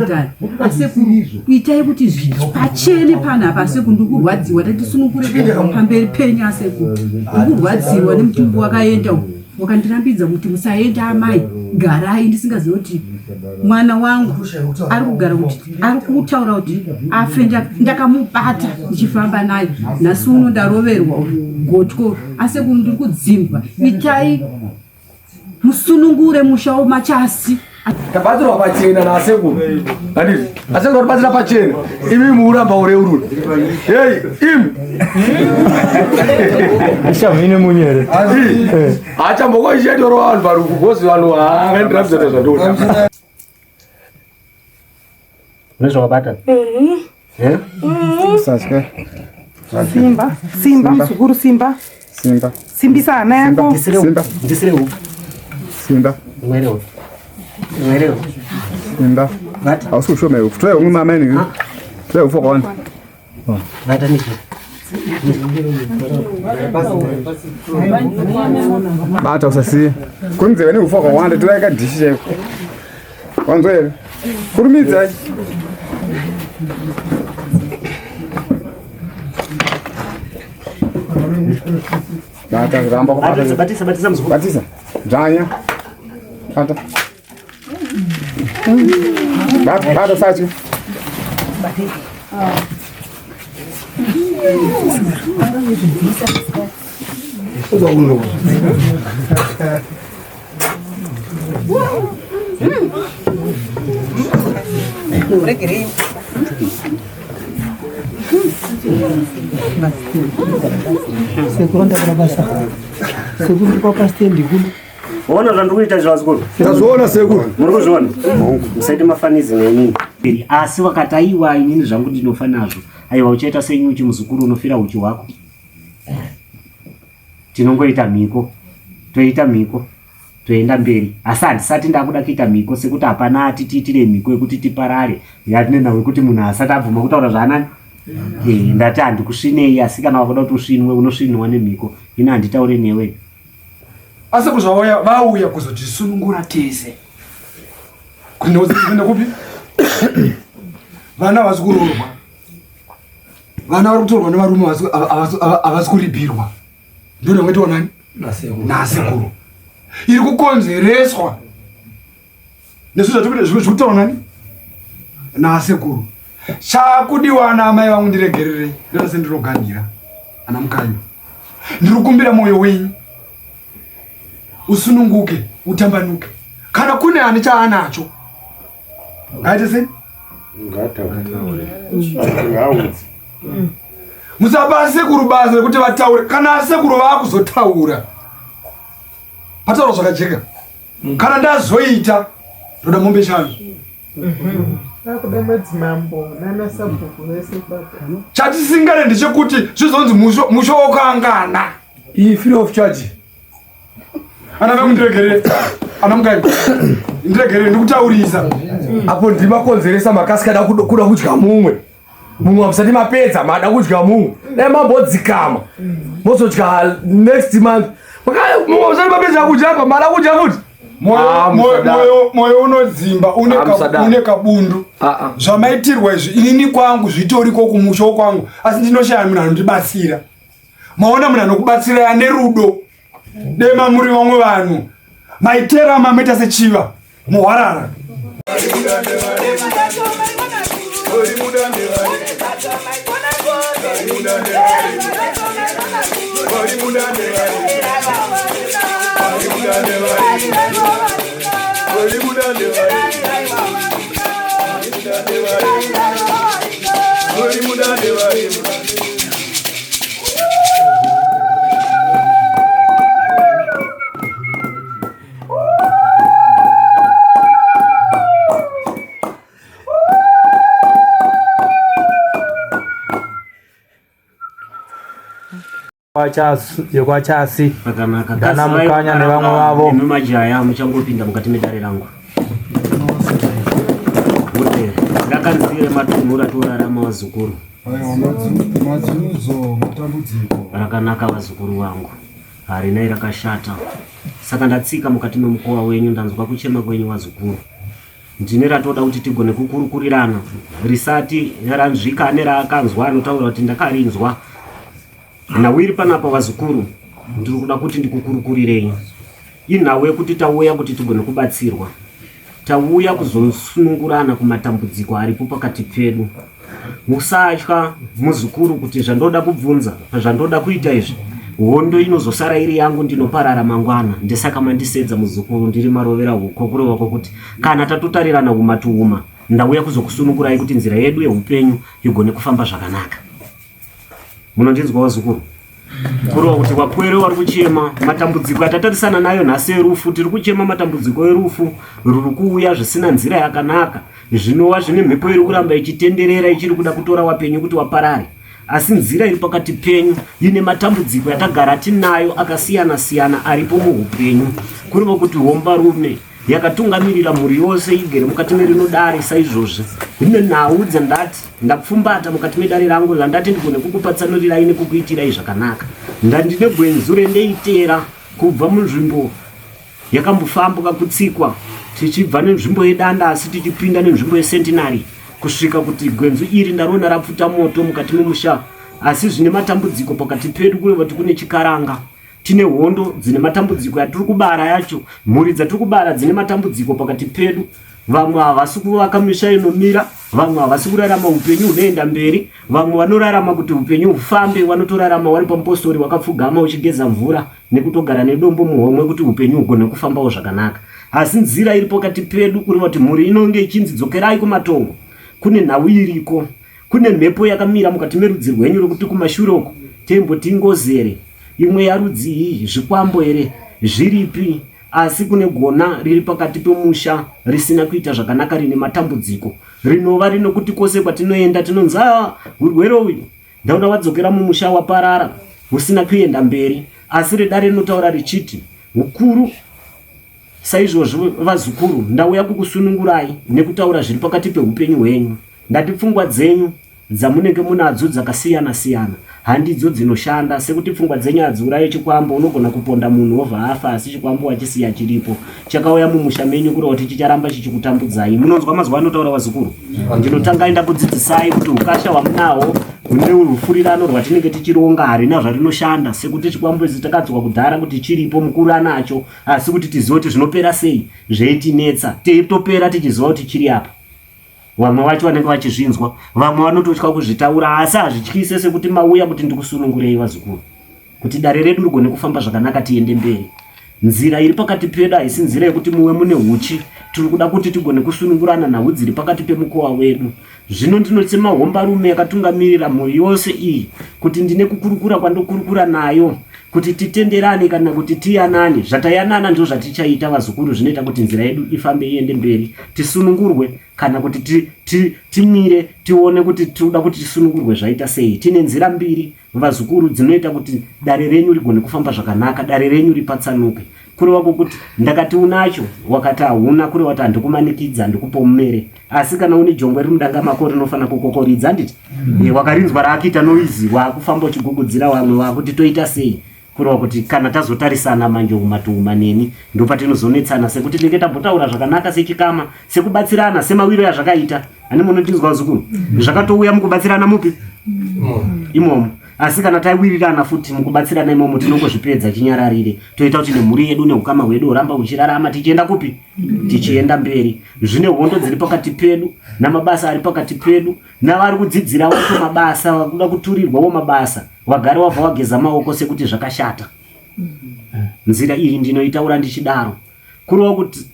zvakadaro. Asekuru itai kuti pachene panapa asekuru ndikurwadziwa tatisunungure pamberi penyu asekuru. Ndikurwadziwa nemutumbi wakaenda wakandirambidza kuti musaenda amai garai ndisingazivi kuti mwana wangu ari kugara kuti ari kutaura kuti afe ndakamubata ndichifamba naye nhasi uno ndaroverwa gotyo asekuru ndiri kudzimbwa itai musunungure musha wamachasi tabatsirwa pachena nasekuru handiti asekuru aribatsira pachena imi muuramba ureurura hei imi Ishamine munyere. Acha mboko ishetoro vanhu parufu gozi vanhu haangandirambidza nezvandoda. Nezvawabata? Sasika. Simba, mzukuru Simba. Simbisa hana yako. Ndisire huko. Simba. Mwelewa. Simba. Awusushome ufutwe umama nini? Tule ufoko wani. Bata niki. Bata usasi. Kunze wene ufoko wani tule ka dishe. Wanzoe. Kurumidza. Bata ramba kwa Batisa mzukuru. Batisa. Janya. Bata. Bata sachi. Sekuranda barabasa. Sekuru kwa pastendi gulu. Ona zvandokuita zvazikuru. Ndazviona sekuru. Muri kuzviona? Musaite mafanizi nenini. Asi wakataiwa inini zvangu ndinofa nazvo. Aiwa uchaita senyuchi muzukuru unofira uchi hwako. Tinongoita mhiko. Toita mhiko. Toenda mberi. Asi handisati ndakuda kuita mhiko sekuti hapana atitiitire mhiko yekuti tiparare. Yatinena wekuti munhu asati abvuma kutaura zvaanani. Ndati handikusvinei asi kana wakuda kuti usvinwe unosvinwa nemhiko. Ini handitaure newe. Asekuru vauya kuzotisunungura tese. Kuenda kupi? Vana vasi kuroorwa. Vana vari kutorwa nevarume havasi kuripirwa. Ndio ndokuitiwa nani? Nasekuru. Iri kukonzereswa nezvo zviri kutaura nani? Nasekuru. Chakudiwa ana amai vangu ndiregerere. Ndinase ndinoganira. Ana mukanyi. Ndiri kukumbira mwoyo wenyu. Usununguke, utambanuke. Kana kune ane chaanacho. Ngaite sei? Musaba sekuru basa rekuti vataure. Kana sekuru vakuzotaura. Pataura zvakajeka. Kana ndazoita ndoda mombe shanu. Chatisingane ndechekuti zvizonzi musho wakangana. Iyi free of charge. Ana vangu ndiregerere. Ana mukai. Ndiregerere ndikutaurisa. Apo ndimakonzeresa makasikada kuda kudya mumwe. Mumwe musati mapedza mada kudya mumwe. Mambodzikama. Mozodya next month. Mumwe musati mapedza kudya apa mada kudya futi. Moyo unodzimba une kabundu. Zvamaitirwa izvi inini kwangu zvitoriko kumusho kwangu. Asi ndinoshaya munhu anondibatsira. Maona munhu anokubatsira ane rudo. Dema muri vamwe vanhu. Maitera mameta sechiva. Muhwarara. Yekwachasi Pakanaka. Dana mukanya nevamwe vavo. Imi majaya muchangopinda mukati medare rangu. Ndakanzire matunhura torarama wazukuru. Madzuzo matambudziko. Rakanaka vazukuru vangu. Harinai rakashata. Saka ndatsika mukati memukowa wenyu ndanzwa kuchema kwenyu wazukuru. ndine ratoda kuti tigone kukurukurirana risati ranzvika nerakanzwa anotaura kuti ndakarinzwa. Nawiri panapa vazukuru ndiri kuda kuti ndikukurukurirei. Inhawu yekuti tauya kuti tigone kubatsirwa. Tauya kuzosunungurana kumatambudziko aripo pakati pedu. Musatya muzukuru kuti zvandoda kubvunza, zvandoda kuita izvi, hondo inozosara iri yangu ndinoparara mangwana. Ndesaka mandisedza muzukuru ndiri marovera huko kureva kuti kana tatotarirana kumatuuma ndauya kuzokusunugurai kuti nzira yedu yeupenyu igone kufamba zvakanaka. Munondinzwa vazukuru? Kureva kuti wapwere wari kuchema matambudziko atatarisana nayo nhasi erufu. Tiri kuchema matambudziko erufu ruri kuuya zvisina nzira yakanaka, zvinova zvine mhepo iri kuramba ichitenderera ichiri kuda kutora wapenyu kuti waparare. Asi nzira iri pakati penyu ine matambudziko yatagara tinayo akasiyana-siyana aripo muupenyu. Kureva kuti hombarume yakatungamirira mhuri yose igere mukati merinodare saizvozvi. Ine nhau dzandati ndapfumbata mukati medare rangu zvandati ndigone kukupatsanurirai nekukuitirai zvakanaka. Ndandine gwenzu rendeitera kubva munzvimbo yakambofambuka kutsikwa tichibva nenzvimbo yedanda asi tichipinda nenzvimbo yesentinary kusvika kuti gwenzu iri ndariona rapfuta moto mukati memusha. Asi zvine matambudziko pakati pedu kureva kuti kune chikaranga. Tine hondo dzine matambudziko yatiri kubara yacho, mhuri dzatiri kubara dzine matambudziko pakati pedu. Vamwe havasi kuvaka misha inomira, vamwe havasi kurarama upenyu hunoenda mberi, vamwe vanorarama kuti upenyu hufambe, vanotorarama vari pamusori wakapfugama uchigeza mvura nekutogara nedombo muhomwe kuti upenyu hugone kufambawo zvakanaka. Asi nzira iri pakati pedu kureva kuti mhuri inonge ichinzi dzokerai kumatongo. Kune nhau iriko, kune mhepo yakamira mukati merudzi rwenyu rokuti kumashure uko temboti ngozere, imwe yarudzi iyi zvikwambo here zviripi. Asi kune gona riri pakati pemusha risina kuita zvakanaka, rine matambudziko, rinova rinokuti kwose kwatinoenda tinonzi urwere uyu ndauda wadzokera mumusha waparara usina kuenda mberi. Asi redare rinotaura richiti hukuru saizvozvo vazukuru ndauya kukusunungurai nekutaura zviri pakati peupenyu hwenyu. Ndati pfungwa dzenyu dzamunenge munadzo dzakasiyana-siyana handidzo dzinoshanda. Sekuti pfungwa dzenyu hadziurayi chikwambo, unogona kuponda munhu wobva afa asi chikwambo wachisiya chiripo chakauya mumusha menyu kureva kuti chicharamba chichikutambudzai. Munonzwa mazuva anotaura vazukuru? Ndinotanga enda kudzidzisai kuti ukasha hwamunahwo hune rufurirano rwatinenge tichironga harina zvarinoshanda. Sekuti chikwambo idzi takadzwa kudhara kuti chiripo mukuru anacho, asi kuti tizive kuti zvinopera sei zveitinetsa, teitopera tichiziva kuti chiri apa. Vamwe vacho vanenge vachizvinzwa, vamwe vanototya kuzvitaura, asi hazvityise sekuti mauya kuti ndikusunungurei vazukuru, kuti dare redu rigone kufamba zvakanaka tiende mberi. Nzira iri pakati pedu haisi nzira yekuti muwe mune huchi. Tiri kuda kuti tigone kusunungurana nhau dziri pakati pemukowa wedu. Zvino ndinotsema hombarume yakatungamirira mhuri yose iyi kuti ndine kukurukura kwandokurukura nayo kuti titenderane kana kuti tiyanane. Zvatayanana ndizvo zvatichaita vazukuru, zvinoita kuti nzira yedu ifambe iende mberi, tisunungurwe kana kuti timire tione kuti tinoda kuti tisunungurwe zvaita sei. Tine nzira mbiri vazukuru dzinoita kuti dare renyu rigone kufamba zvakanaka, dare renyu ripatsanuke. Kureva kuti ndakati unacho wakati hauna, kureva kuti handikumanikidza handikupa umere. Asi kana une jongwe riri mudanga mako rinofana kukokoridza handiti wakarinzwa raakita noizi wakufamba uchigugudzira vamwe wakuti toita sei. Kureva kuti kana tazotarisana manje umatuuma neni ndopatinozonetsana, sekuti tinenge tambotaura zvakanaka sechikama, sekubatsirana semawiro yazvakaita. Ani munondinzwa vazukuru? Zvakatouya mukubatsirana mupi imomo. Asi kana tawirirana futi mukubatsirana imomo tinongozvipedza chinyararire, toita kuti nemhuri yedu neukama hwedu uramba uchirarama tichienda kupi? Tichienda mberi. Zvine hondo dziri pakati pedu namabasa ari pakati pedu, navari kudzidzira wacho mabasa, vakuda kuturirwawo mabasa, wagare wabva wageza maoko sekuti zvakashata. Nzira iyi ndinoitaura ndichidaro kureva kuti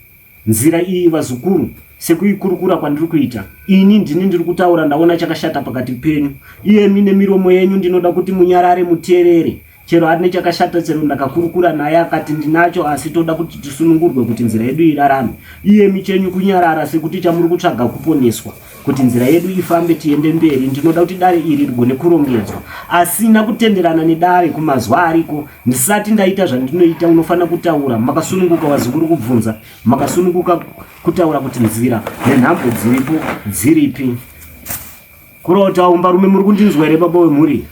nzira iyi vazukuru sekuikurukura kwandiri kuita ini ndiri kutaura ndaona chakashata pakati penyu. Iyemi nemiromo yenyu ndinoda kuti munyarare muteerere. Chero harine chakashata, chero ndakakurukura naye akati ndinacho, asi toda kuti tisunungurwe kuti nzira yedu irarame. Iyemi chenyu kunyarara sekuti chamuri kutsvaga kuponeswa kuti nzira yedu ifambe tiende mberi. Ndinoda kuti dare iri rigone kurongedzwa. Asina kutenderana nedare kumazuva ariko, ndisati ndaita zvandinoita unofana kutaura. Makasununguka vazukuru kubvunza, makasununguka kutaura kuti nzira nenhambo dziripo dziripi. Kureva kuti aumbarume muri kundinzwa here baba wemhuri?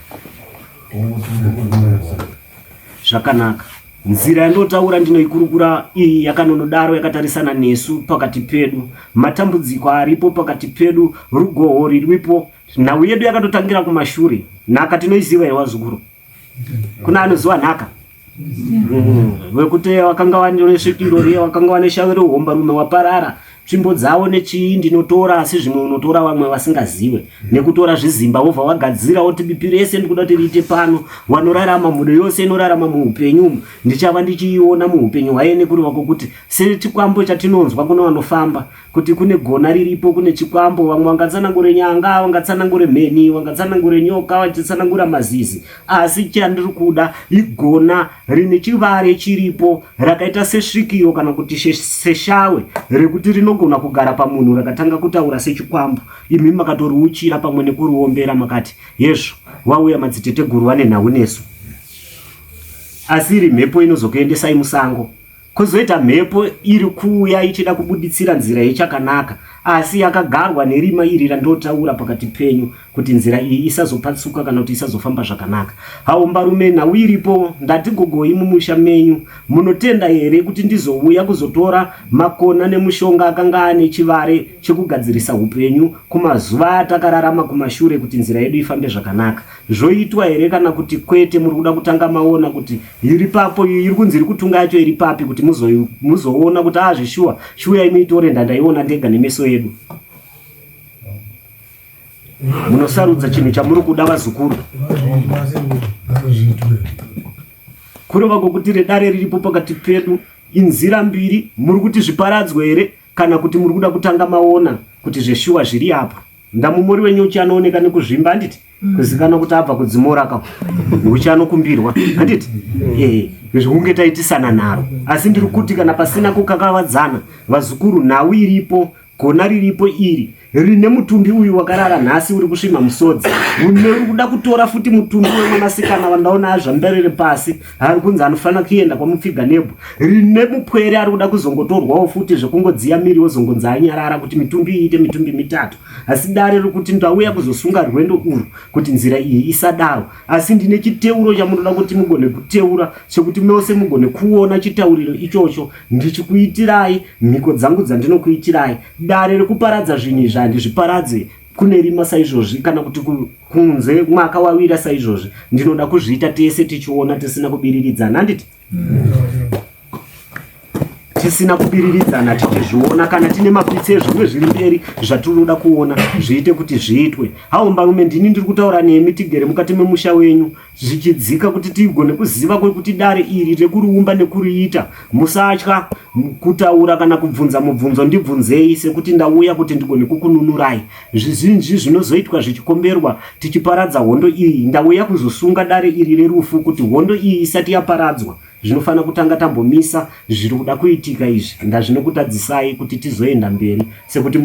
Zvakanaka. nzira yandotaura ndinoikurukura iyi yakanonodaro yakatarisana nesu pakati pedu, matambudziko aripo pakati pedu, rugoho riripo, nhau yedu yakatotangira kumashure. Nhaka tinoiziva here wazukuru, kuna anoziva nhaka wekuti wakanga wane svikiro riye, wakanga wane shaviro homba rume waparara, tsvimbo dzavo nechii ndinotora, asi zvimwe unotora vamwe vasingazive, nekutora zvizimba wobva wagadzira woti bipi rese ndikuda kuti riite pano, wanorarama mhudo yose inorarama muupenyu, ndichava ndichiiona muupenyu hwaye nekuruva kwokuti sechikwambo chatinonzwa kuno vanofamba kuti kune gona riripo, kune chikwambo, vamwe vangatsanangure nyanga, vangatsanangure mheni, vangatsanangure nyoka, vachitsanangura mazizi, asi chandiri kuda igona rine chivare chiripo rakaita sesvikiro kana kuti seshave rekuti rinogona kugara pamunhu rakatanga kutaura sechikwambo. Imi makatoriuchira pamwe nekuruombera makati yezvo wauya madziteteguru vane nhau nesu, asi iri mhepo inozokuendesai musango. Kozoita mhepo iri kuuya ichida kubuditsira nzira yechakanaka, asi yakagarwa nerima iri randotaura pakati penyu kuti nzira iyi isazopatsuka kana kuti isazofamba zvakanaka. Haumbarume, nhau iripo, ndatigogoi mumusha menyu, munotenda here kuti ndizouya kuzotora makona nemushonga akanga ane chivare chekugadzirisa upenyu kumazuva atakararama kumashure kuti nzira yedu ifambe zvakanaka? Zvoitwa here kana kuti kwete muri kuda kutanga maona kuti iri papo, iri kunzi iri kutunga yacho iri papi kuti muzoona kuti azvishuwa shuya imitore ndandaiona ndega nemeso yedu? Munosarudza chinhu chamuri kuda vazukuru. Kureva kwokuti redare riripo pakati pedu, inzira mbiri, muri kuti zviparadzwe here kana kuti muri kuda kutanga maona kuti zveshuwa zviri apo? Ndamumuri wenyu uchanooneka nekuzvimba handiti? Kuzikana kuti abva kudzimora uchanokumbirwa handiti? Zvikunge taitisana naro, asi ndiri kuti kana pasina kukakavadzana vazukuru, nhau iripo, gona riripo iri rine mutumbi uyu wakarara nhasi uri kusvima musodzi, uri kuda kutora futi mutumbi wemwanasikana vandaona azvamberere pasi, ari kunzi anofanira kuenda kwamupfiga nebwe, rine mupwere ari kuda kuzongotorwawo futi zvekungodziya miri wozongonzi anyarara kuti mitumbi iite mitumbi mitatu. Asi dare riri kuti ndauya kuzosunga rwendo urwu kuti nzira iyi isadaro, asi ndine chiteuro chamunoda kuti mugone kuteura chekuti mose mugone kuona chitauriro ichocho ndichikuitirai mhiko dzangu dzandinokuitirai. Dare rekuparadza zvinhu zvandizviparadze kune rima saizvozvi kana kuti kunze mwaka wawira saizvozvi, ndinoda kuzviita tese tichiona tisina kubiriridzana handiti? Tisina kubiriridzana tichizviona, kana tine mapitsi ezvimwe zviri mberi zvatinoda kuona zviite kuti zviitwe. Haumbarume, ndini ndiri kutaura nemi tigere mukati memusha wenyu zvichidzika kuti tigone kuziva kwekuti dare iri rekuriumba nekuriita. Musatya kutaura kana kubvunza mubvunzo, ndibvunzei sekuti ndauya kuti ndigone kukununurai. Zvizhinji zvinozoitwa zvichikomberwa tichiparadza hondo iyi, ndauya kuzosunga dare iri rerufu kuti hondo iyi isati yaparadzwa zvinofana kutanga tambomisa zviri kuda kuitika izvi. Ndazvinokutadzisai kuti tizoenda mberi sekuti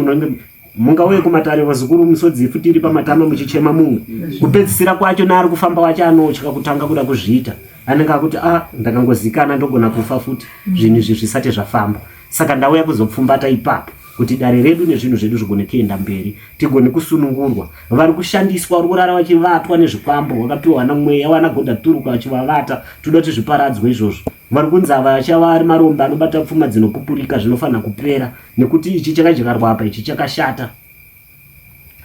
mungauye kumatare vazukuru musodzi futi iri pamatama muchichema mumwe, kupedzisira kwacho naari kufamba wacho anotya kutanga kuda kuzviita, anenge akuti ndakangozikana ndogona kufa futi zvinhu izvi zvisati zvafamba. Saka ndauya kuzopfumbata ipapo kuti dare redu nezvinhu zvedu zvigone kuenda mberi, tigone kusunungurwa. Vari kushandiswa vari kurara vachivatwa nezvikwambo, vakapiwa namweya vanagodha turuka vachivavata, toda kuti zviparadzwe izvozvo. Vari kunzi ava achava ari maromba anobata pfuma dzinopupurika zvinofana kupera, nekuti ichi chakadyarwa apa, ichi chakashata.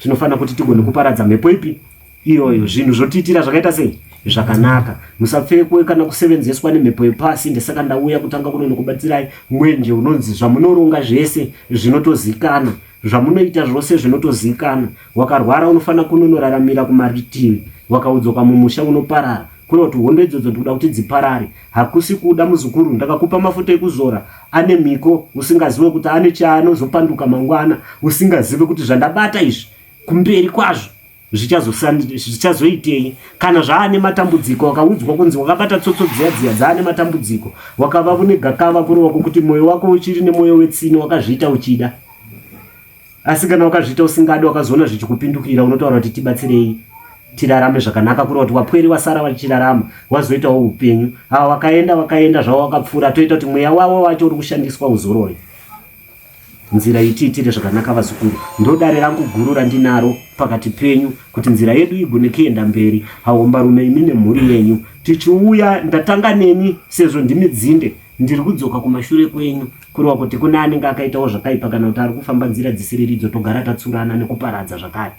Zvinofana kuti tigone kuparadza mhepo ipi iyoyo. Zvinhu zvotiitira zvakaita sei? Zvakanaka. Musapfekwe kana kusevenzeswa nemhepo yepasi. Ndesaka ndauya kutanga kuno nokubatsirai mwenje unonzi zvamunoronga zvese zvinotozikana, zvamunoita zvose zvinotozikana. Wakarwara unofana kunonoraramira kumaritivi, wakaudzoka mumusha unoparara. Kuri kuti hondo idzodzo ndikuda kuti dziparare. Hakusi kuda muzukuru, ndakakupa mafuta ekuzora ane mhiko, usingazive kuti ane chaanozopanduka mangwana, usingazive kuti zvandabata izvi kumberi kwazvo zvichazoitei. Kana zvaane matambudziko, wakaudzwa kunzi wakabata tsotso dziya dzaane matambudziko, wakava une gakava kurova kuti mwoyo wako uchiri nemwoyo wetsini, wakazviita uchida. Asi kana wakazviita usingadi, wakazoona zvichikupindukira, unotaura kuti tibatsirei tirarame zvakanaka, kurova kuti wapweri wasara vachirarama wazoitawo upenyu. Ava wakaenda zvavo wakapfuura, toita kuti mweya wavo wacho uri kushandiswa uzorore. nzira itiitire zvakanaka vazukuru. Ndodare rangu guru randinaro pakati penyu kuti nzira yedu igone kuenda mberi. Haumbarume imi nemhuri yenyu tichiuya ndatanga neni sezvo ndimi dzinde ndiri kudzoka kumashure kwenyu kureva kuti kuna anenge akaitawo zvakaipa kana kuti ari kufamba nzira dzisiriridzo togara tatsurana nekuparadza zvakare.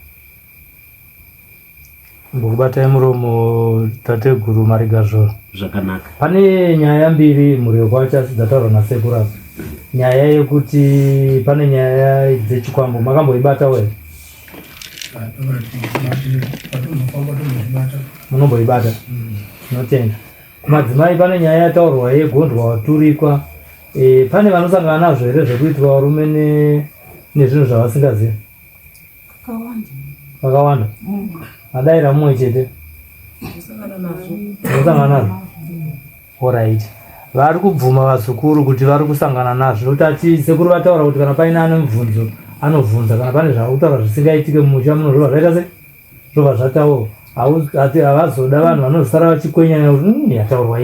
Ngokubatai muromo tateguru Marigazhoro. Zvakanaka. Pane nyaya mbiri mhuri kwaChasi dzataurwa nasekuru. Nyaya yekuti pane nyaya dzechikwambo makamboibata here? Munomboibata? Tinotenda. Kumadzimai pane nyaya yataurwa yegondwa waturikwa. Pane vanosangana nazvo here zvekuitwa varume nezvinhu zvavasingazivi? Vakawanda. Adaira mumwe chete. Kusangana nazvo. Alright. Vari kubvuma vazukuru kuti vari kusangana nazvo. Notati sekuru vataura kuti kana paina ane mubvunzo anovhunza, kana pane zvakutaura zvisingaitike mumusha muno zvobva zvaita sei? Zvobva zvataurwa. Havazoda vanhu vanozosara vachikwenya kuti yataurwa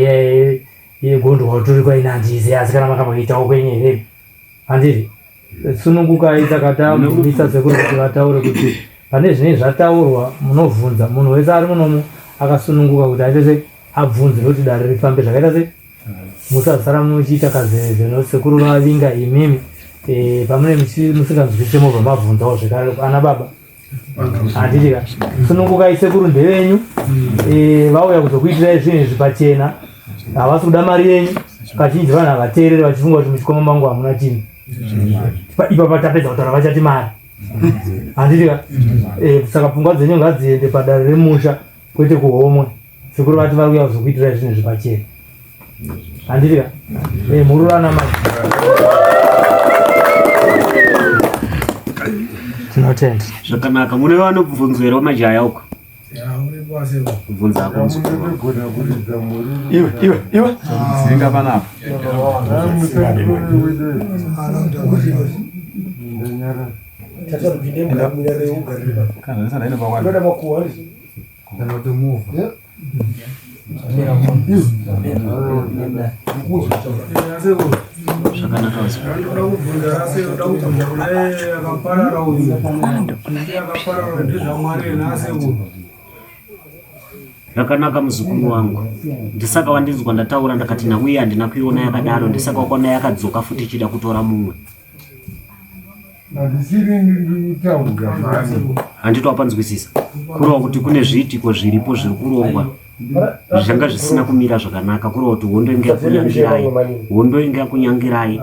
yegondwa waturikwa ina handizivi, asi kana makamboitawo kwenye here. Handiri. Sunungukai takatamisa sekuru kuti vataure kuti pane zvinenge zvataurwa munovhunza. Munhu wese ari munomu akasununguka kuti aite sei? Abvunze kuti dare rifambe zvakaita sei? Musasara muchiita kazeze nosekuru vavinga imimi. Pamune musinganzwisise mobva mabvunzawo zvekare ana baba. Handitika. Sunungukai sekuru ndevenyu. Vauya kuzokuitirai zvinhu izvi pachena. Havasi kuda mari yenyu. Kazhinji vanhu havateereri vachifunga kuti muchikwama mangu hamuna chinhu. Ipapa tapedza kutaura vachati mari. Handitika. Saka pfungwa dzenyu ngadziende padare remusha kwete kuhomwe. Sekuru vati vari kuuya kuzokuitirai zvinhu izvi pachena. Handitika. Mururana mai. Tinotenda. Zvakanaka. Mune vanobvunzo here majaya uko? Kubvunza ako muzukuru. Iwe. Singa panapa. Kana sana ina bawani. Zvakanaka muzukuru wangu. Ndisaka wandinzwa ndataura ndakati nauya handina kuiona yakadaro, ndisaka wakaona yakadzoka futi ichida kutora mumwe. Handiti wapanzwisisa. Kureva kuti kune zviitiko zviripo zviri kurongwa zvanga zvisina kumira zvakanaka, kureva kuti hondo inga yakunyangirai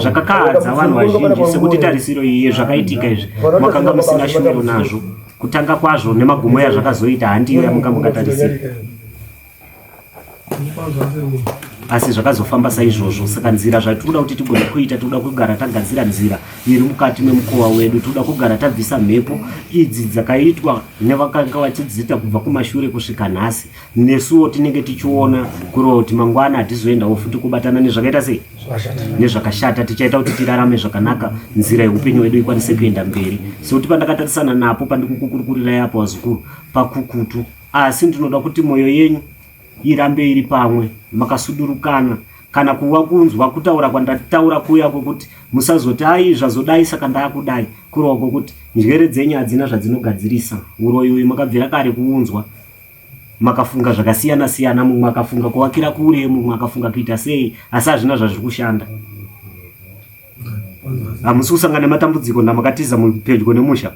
zvakakadza vanhu vazhinji sekuti tarisiro iye zvakaitika izvi makanga musina shumiro nazvo. Kutanga kwazvo nemagumo yazvakazoita handiyo yamanga mukatarisira, asi zvakazofamba saizvozvo. Saka nzira zvatinoda kuti tigone kuita, toda kugara tagadzira nzira iri mukati memukova wedu, toda kugara tabvisa mhepo idzi dzakaitwa nevakanga vachidzita kubva kumashure kusvika nhasi. Nesuwo tinenge tichiona kureva kuti mangwana hatizoendawo futi kubatana nezvakaita sei, nezvakashata. Tichaita kuti tirarame zvakanaka, nzira yeupenyu wedu ikwanise kuenda mberi. Sekuti pandakatarisana napo pandikukukurirai apo vazukuru pakukutu, asi ndinoda kuti mwoyo yenyu irambe iri pamwe, makasudurukana. Kana kuva kunzwa kutaura kwandataura kuya kwokuti musazoti ai zvazodai saka ndakudai, kureva kwokuti njere dzenyu hadzina zvadzinogadzirisa. Uroyi uyu makabvira kare kuunzwa, makafunga zvakasiyana siyana. Mumwe akafunga kuvakira kure, mumwe akafunga kuita sei, asi hazvina zvazviri kushanda. Hamusi kusangana nematambudziko ndamakatiza pedyo nemusha,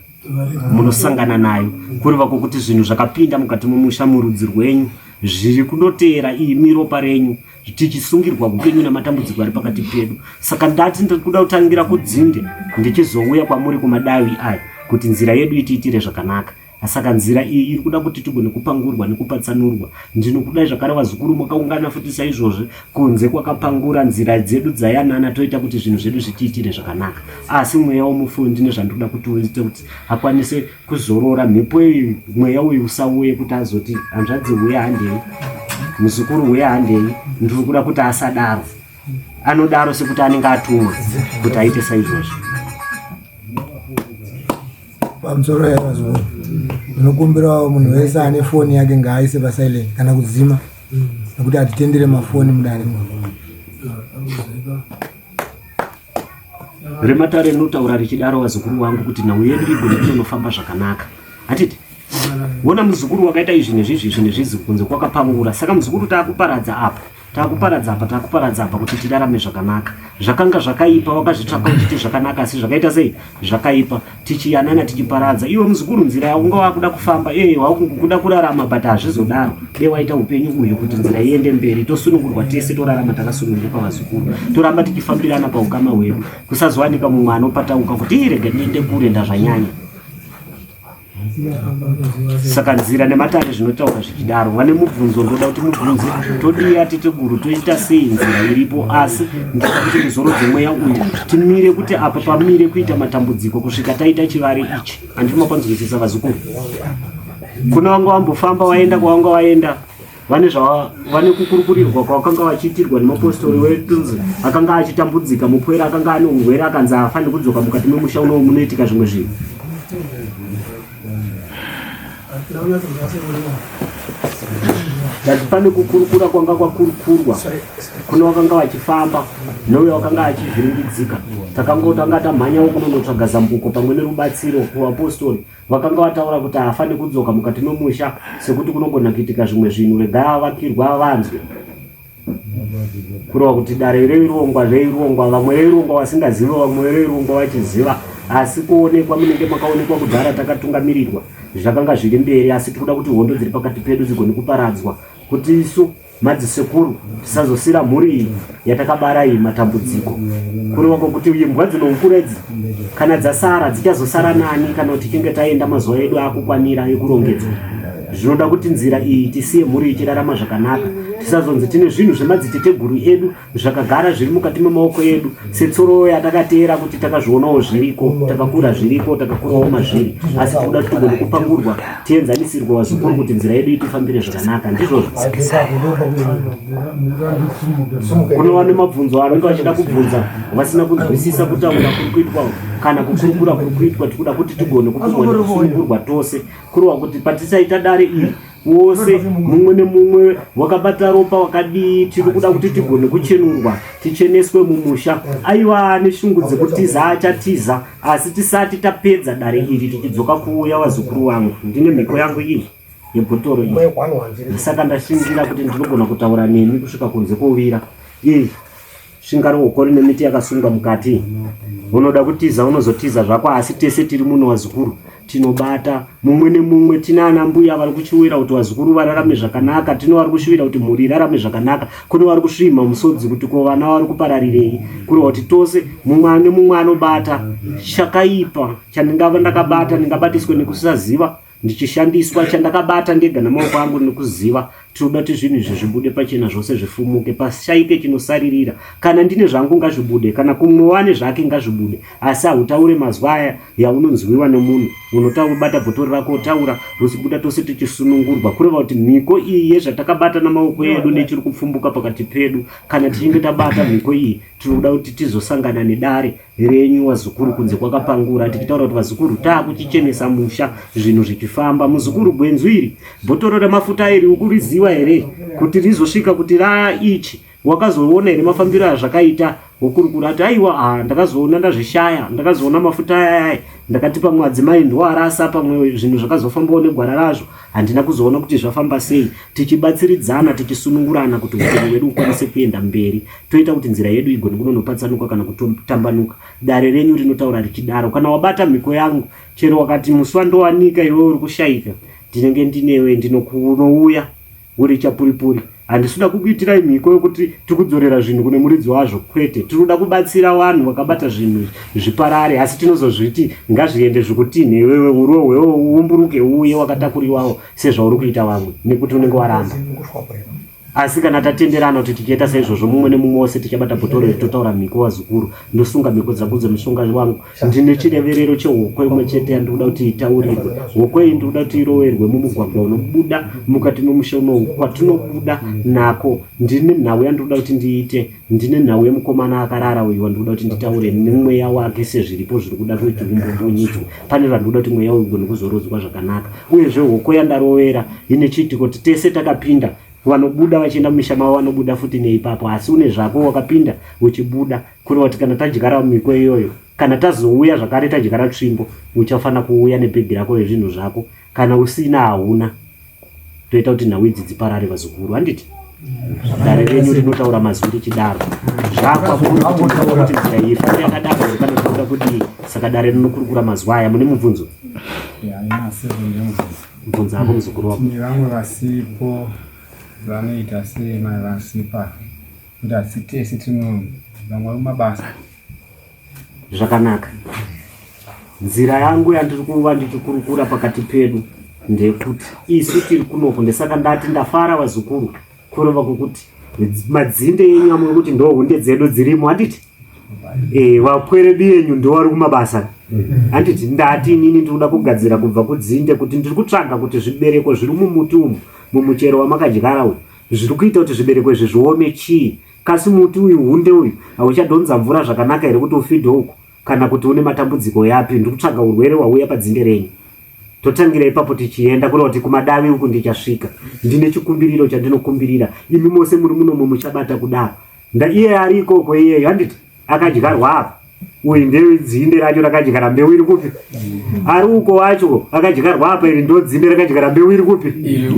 munosangana nayo. Kureva kwokuti zvinhu zvakapinda mukati memusha murudzi rwenyu zviri kundoteera imi ropa renyu, tichisungirwa upenyu nematambudziko ari pakati pedu. Saka ndati ndikuda kutangira kudzinde ndichizouya kwamuri kumadawi aya kuti nzira yedu itiitire zvakanaka. Saka nzira iyi iri kuda kuti tigone kupangurwa nekupatsanurwa. Ndinokudai zvakare vazukuru makaungana futi saizvozvi kunze kwakapangura nzira dzedu dzayanana, toita kuti zvinhu zvedu zvitiitire zvakanaka. Asi mweya womufundi nezvandoda kuti uite kuti akwanise kuzorora, mhepo mweya uyu usauye kuti azoti hanzvadzi uya handei, muzukuru uya handei. Ndiri kuda kuti asadaro, anodaro sekuti anenge atumwa kuti aite saizvozvi. Pamusoro yazvo ndinokumbira munhu wese ane foni yake ngaaise pasilent kana kudzima, nekuti hatitendere mafoni mudare muno. rematare rinotaura richidaro wazukuru wangu kuti nhau yedu igone kunonofamba zvakanaka. Hatiti wona muzukuru wakaita izvi nezvizvi kunze kwakapamura. Saka muzukuru taakuparadza apa kuti tirarame zvakanaka. Zvakanga zvakaipa wakazvitsvaka uchiti zvakanaka, asi zvakaita sei zvakaipa, tichiyanana tichiparadza. Iwe muzukuru nzira yaunga wakuda kufamba wakuda kurarama, but hazvizodaro. Dei waita upenyu uyu kuti nzira iende mberi, tosunungurwa tese, torarama takasununguka vazukuru, toramba tichifambirana paukama hwedu, kusazowanika mumwe anopatauka kuti irege ndiende kure ndazvanyanya. Saka nzira nematare zvinotaura zvichidaro. Vane mubvunzo, ndoda kuti mubvunze todiya titi guru toita sei nzira iripo, asi ndoda kuti muzorodze mweya uyu timire kuti apa pamire kuita matambudziko kusvika taita chivari ichi. Handina kwanzwisisa vazukuru. Kuna wanga wambofamba waenda kwawanga waenda, vane kukurukurirwa kwavakanga vachiitirwa nemapostori wedu, akanga achitambudzika, mupwere akanga ane urwere akanzi afane kudzoka mukati memusha unowo munoitika zvimwe zvinhu. Dati pane kukurukura kwanga kwakurukurwa kuna wakanga wachifamba neuyo wakanga achivhiringidzika. Takangotanga tamhanya kunonotsvaga zambuko pamwe nerubatsiro kuvapostori. Vakanga vataura kuti haafane kudzoka mukati memusha sekuti kunogona kuitika zvimwe zvinhu, regai avakirwa vanzwe. Kureva kuti dare reirongwa, vamwe reirongwa vasingaziva, vamwe reirongwa vachiziva, asi kuonekwa munenge makaonekwa kudhara takatungamirirwa zvakanga zviri mberi. Asi tikuda kuti hondo dziri pakati pedu dzigone kuparadzwa, kuti isu madzisekuru tisazosira mhuri iyi yatakabara iyi matambudziko. Kureva kuti imbwa dzinomkuredzi kana dzasara dzichazosara nani kana kuti tichinge taenda mazuva edu akukwanira ekurongedzwa. Zvinoda kuti nzira iyi tisiye mhuri ichirarama zvakanaka, tisazonzi tine zvinhu zvemadziteteguru edu zvakagara zviri mukati memaoko edu setsoro yatakateera kuti takazvionawo zviriko, takakura zviriko, takakurawo mazviri. Asi tinoda kuti tigone kupangurwa tienzanisirwe vazukuru kuti nzira yedu itifambire zvakanaka. Ndizvozvo kunova nemabvunzo anenge vachida kubvunza vasina kunzwisisa kutaura kuri kuitwa kana kukurukura kuri kuitwa. Tikuda kuti tigone kusunungurwa tose, kureva kuti patisaita dare iri wose mumwe nemumwe wakabata ropa wakadii, tiri kuda kuti tigone kuchenurwa, ticheneswe mumusha. Aiwa neshungu dzekutiza achatiza, asi tisati tapedza dare iri tichidzoka kuuya vazukuru vangu. Ndine mhiko yangu iyi yebhotoro iyi, saka ndashingira kuti ndinogona kutaura nemi kusvika kunze kovira. Shingari ukori nemiti yakasunga mukati. Unoda kutiza unozotiza zvako, asi tese tiri muno vazukuru tinobata mumwe nemumwe. Tina ana mbuya vari kuchiwira kuti vazukuru vararame zvakanaka, tino vari kushuvira kuti mhuri irarame zvakanaka, kuno vari kusvima musodzi kuti ko vana vari kupararirei. Kureva kuti tose mumwe nemumwe anobata chakaipa chandingava ndakabata, ndingabatiswe nekusaziva, ndichishandiswa chandakabata ndega namaoko angu nekuziva. Tinoda kuti zvinhu izvi zvibude pachena, zvose zvifumuke, pashaike chinosaririra. Kana ndine zvangu ngazvibude, kana kumwe wane zvake ngazvibude, asi hautaure mazwa aya yaunonzwiwa nemunhu. Unobata bhotoro rako utaura, rusibuda tose tichisunungurwa. Kureva kuti mhiko iyi yezvatakabata namaoko edu nechiri kupfumbuka pakati pedu, kana tichinge tabata mhiko iyi, tinoda kuti tizosangana nedare renyu vazukuru kunze kwakapangura, tichitaura kuti vazukuru taakuchichenesa musha, zvinhu zvichifamba. Muzukuru gwenzu iri, bhotoro remafuta iri ukuriziva here kuti rizosvika kuti ichi? Wakazoona here mafambiro azvakaita? Wokurukura ati aiwa ndakazoona ndazvishaya, ndakazoona mafuta ayaya, ndakati pamwe adzimai ndoarasa, pamwe zvinhu zvakazofambawo negwara razvo, handina kuzoona kuti zvafamba sei. Tichibatsiridzana, tichisunungurana kuti upenyu hwedu ukwanise kuenda mberi, toita kuti nzira yedu igone kunonopatsanuka kana kutambanuka. Dare renyu rinotaura richidaro. Kana wabata mhiko yangu, chero wakati musi wandowanika iwe uri kushaika, ndinenge ndinewe, ndinouya uri chapuripuri. Handisida kukuitirai mhiko yokuti tikudzorera zvinhu kune muridzi wazvo, kwete. Tinoda kubatsira vanhu vakabata zvinhu zviparare, asi tinozozviti ngazviende zvikuti newewe urohwewo uumburuke uye wakatakuriwawo sezvauri kuita vamwe, nekuti unenge waramba. Asi kana tatenderana kuti tichiita saizvozvo mumwe nemumwe wose tichabata bhotoro ritotaura mhiko vazukuru, ndosunga mhiko dzangu dzemushonga wangu. Ndine chireverero chehokwe imwe chete yandikuda kuti itaurirwe. Hokwe iyi ndikuda kuti iroverwe mumugwagwa unobuda mukati memusha unowu kwatinobuda nako. Ndine nhau yandikuda kuti ndiite, ndine nhau yemukomana akarara uyu wandikuda kuti nditaure nemweya wake sezviripo zviri kuda kuti umbombonyitwe. Pane vandikuda kuti mweya uyu ugone kuzorodzwa zvakanaka. Uyezve hokwe yandarovera ine chiitiko kuti tese takapinda, vanobuda vachienda mumisha mavo vanobuda futi neipapo, asi une zvako wakapinda uchibuda. Kureva kuti kana tadyara mhiko iyoyo kana tazouya zvakare tadyara tsvimbo uchafana kuuya nebhegi rako rezvinhu zvako, kana usina hauna toita kuti nhau idzi dziparare vazukuru. Handiti dare renyu rinotaura mazwi richidaro zvakwakuti nzira iyi fana yakadaro kana toda kuti saka dare rinokurukura mazwi aya. Mune mubvunzo? Mubvunzo ako muzukuru wako. Vamwe vasipo vanoita sema vasipa kuti asitese tino vamwe mabasa. Zvakanaka. Nzira yangu yandiri kuva ndichikurukura pakati pedu ndekuti isu tiri kunoko, ndesaka ndati ndafara vazukuru kurova kwokuti madzinde enyu amwe kuti ndo hunde dzedu dzirimo. Handiti vakweredu yenyu ndo vari kumabasa. Handiti ndati inini ndikuda kugadzira kubva kudzinde kuti ndiri kutsvaga kuti zvibereko zviri mumuti umu mumuchero wamakadyara uyu zviri kuita kuti zvibereko izvi zviome chii. Kasi muti uyu hunde uyu hauchadhonza mvura zvakanaka here kuti ufidhe uko, kana kuti une matambudziko yapi. Ndiri kutsvaga urwere hwauya padzinde renyu. Totangira ipapo tichienda kureva kuti kumadavi uku ndichasvika. Ndine chikumbiriro chandinokumbirira imi mose muri munomo muchabata kudaro. Iye ari ikoko iyeyo handiti akadyarwa apa, uyu ndedzinde racho rakadyara mbeu iri kupi? Ari uko wacho akadyarwa apa, iri ndo dzinde rakadyara mbeu iri kupi?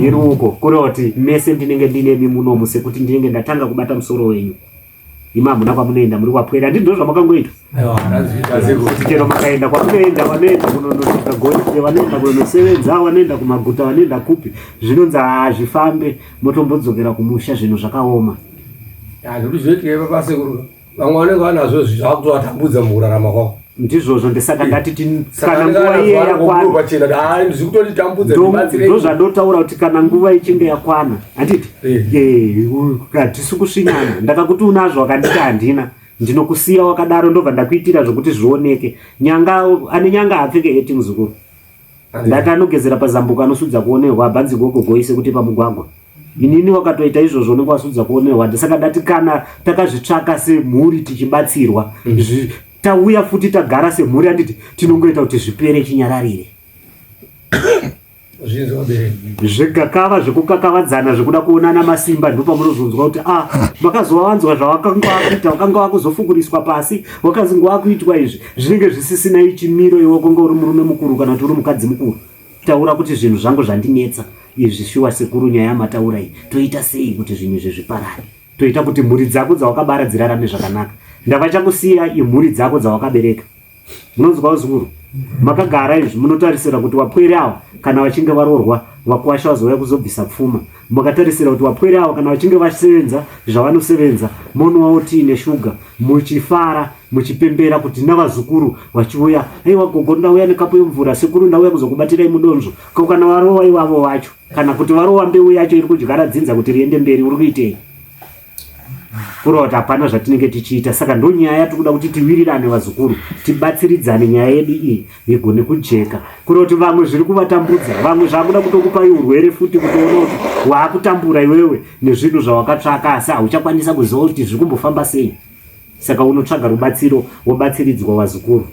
Iri uko. Kureva kuti mese ndinenge ndinemi munomo sekuti ndinenge ndatanga kubata musoro wenyu. Imi hamuna kwamunoenda, muri kwapwera. Handiti ndo zvamukangoita? Chero makaenda kwamunoenda, vanoenda kunonosvika goni, vanoenda kunosevenza, vanoenda kumaguta, vanoenda kupi, zvinonzi hazvifambe, motombodzokera kumusha zvinhu zvakaoma. Ndizvoitika papasekuru vamwe vanenge vanazvo zvakutovatambudza mukurarama kwavo. Ndizvozvo ndesaka ndati kana nguva iye yakwana ndo zvadotaura kuti kana nguva ichinge yakwana. Handiti hatisi kusvinyana. Ndakakuti unazvo wakanditi handina, ndinokusiya wakadaro ndobva ndakuitira zvokuti zvioneke. Ane nyanga apfeke heti muzukuru. Ndati anogezera pazambuko anosudza kuonerwa abhanzi goko goise kuti pamugwagwa. Inini wakatoita izvozvo unenge wasudza kuonerwa. Ndesaka ndati kana takazvitsvaka semhuri tichibatsirwa tauya futi tagara semhuri, handiti tinongoita kuti zvipere chinyararire. Zvegakava zvekukakavadzana zvekuda kuonana masimba ndipo pamunozonzwa kuti makazova wanzwa zvawakanga wakuita, wakanga wakuzofukuriswa pasi, wakazenge wakuitwa izvi, zvinenge zvisisina ichimiro iwe konga uri murume mukuru kana kuti uri mukadzi mukuru. Taura kuti zvinhu zvangu zvandinetsa izvi shuwa sekuru nyaya yamataura iyi, toita sei kuti zvinhu izvi zviparare? Toita kuti mhuri dzako dzawakabara dzirarame zvakanaka. Ndava chakusiya imhuri dzako dzawakabereka. Munonzwa uzukuru? Makagara izvi munotarisira kuti wapwere ava kana vachinge varorwa vakwasha vazouya kuzobvisa pfuma. Makatarisira kuti wapwere ava kana vachinge vasevenza zvavanosevenza monowawo tii neshuga, muchifara muchipembera kuti navazukuru vachiuya, aiwa gogo ndauya nekapu yemvura, sekuru ndauya kuzokubatirai mudonzvo. Kana varova ivavo vacho, kana kuti varova mbeu yacho iri kudyara dzinza kuti riende mberi, uri kuitei? Kureva kuti hapana zvatinenge tichiita. Saka ndo nyaya yatikuda kuti tiwirirane vazukuru, tibatsiridzane nyaya yedu iyi igone kujeka. Kureva kuti vamwe zviri kuvatambudza, vamwe zvakuda kutokupai urwere futi kutoona kuti waakutambura iwewe nezvinhu zvawakatsvaka asi hauchakwanisa kuziva kuti zviri kumbofamba sei. Saka unotsvaga rubatsiro, wobatsiridzwa vazukuru.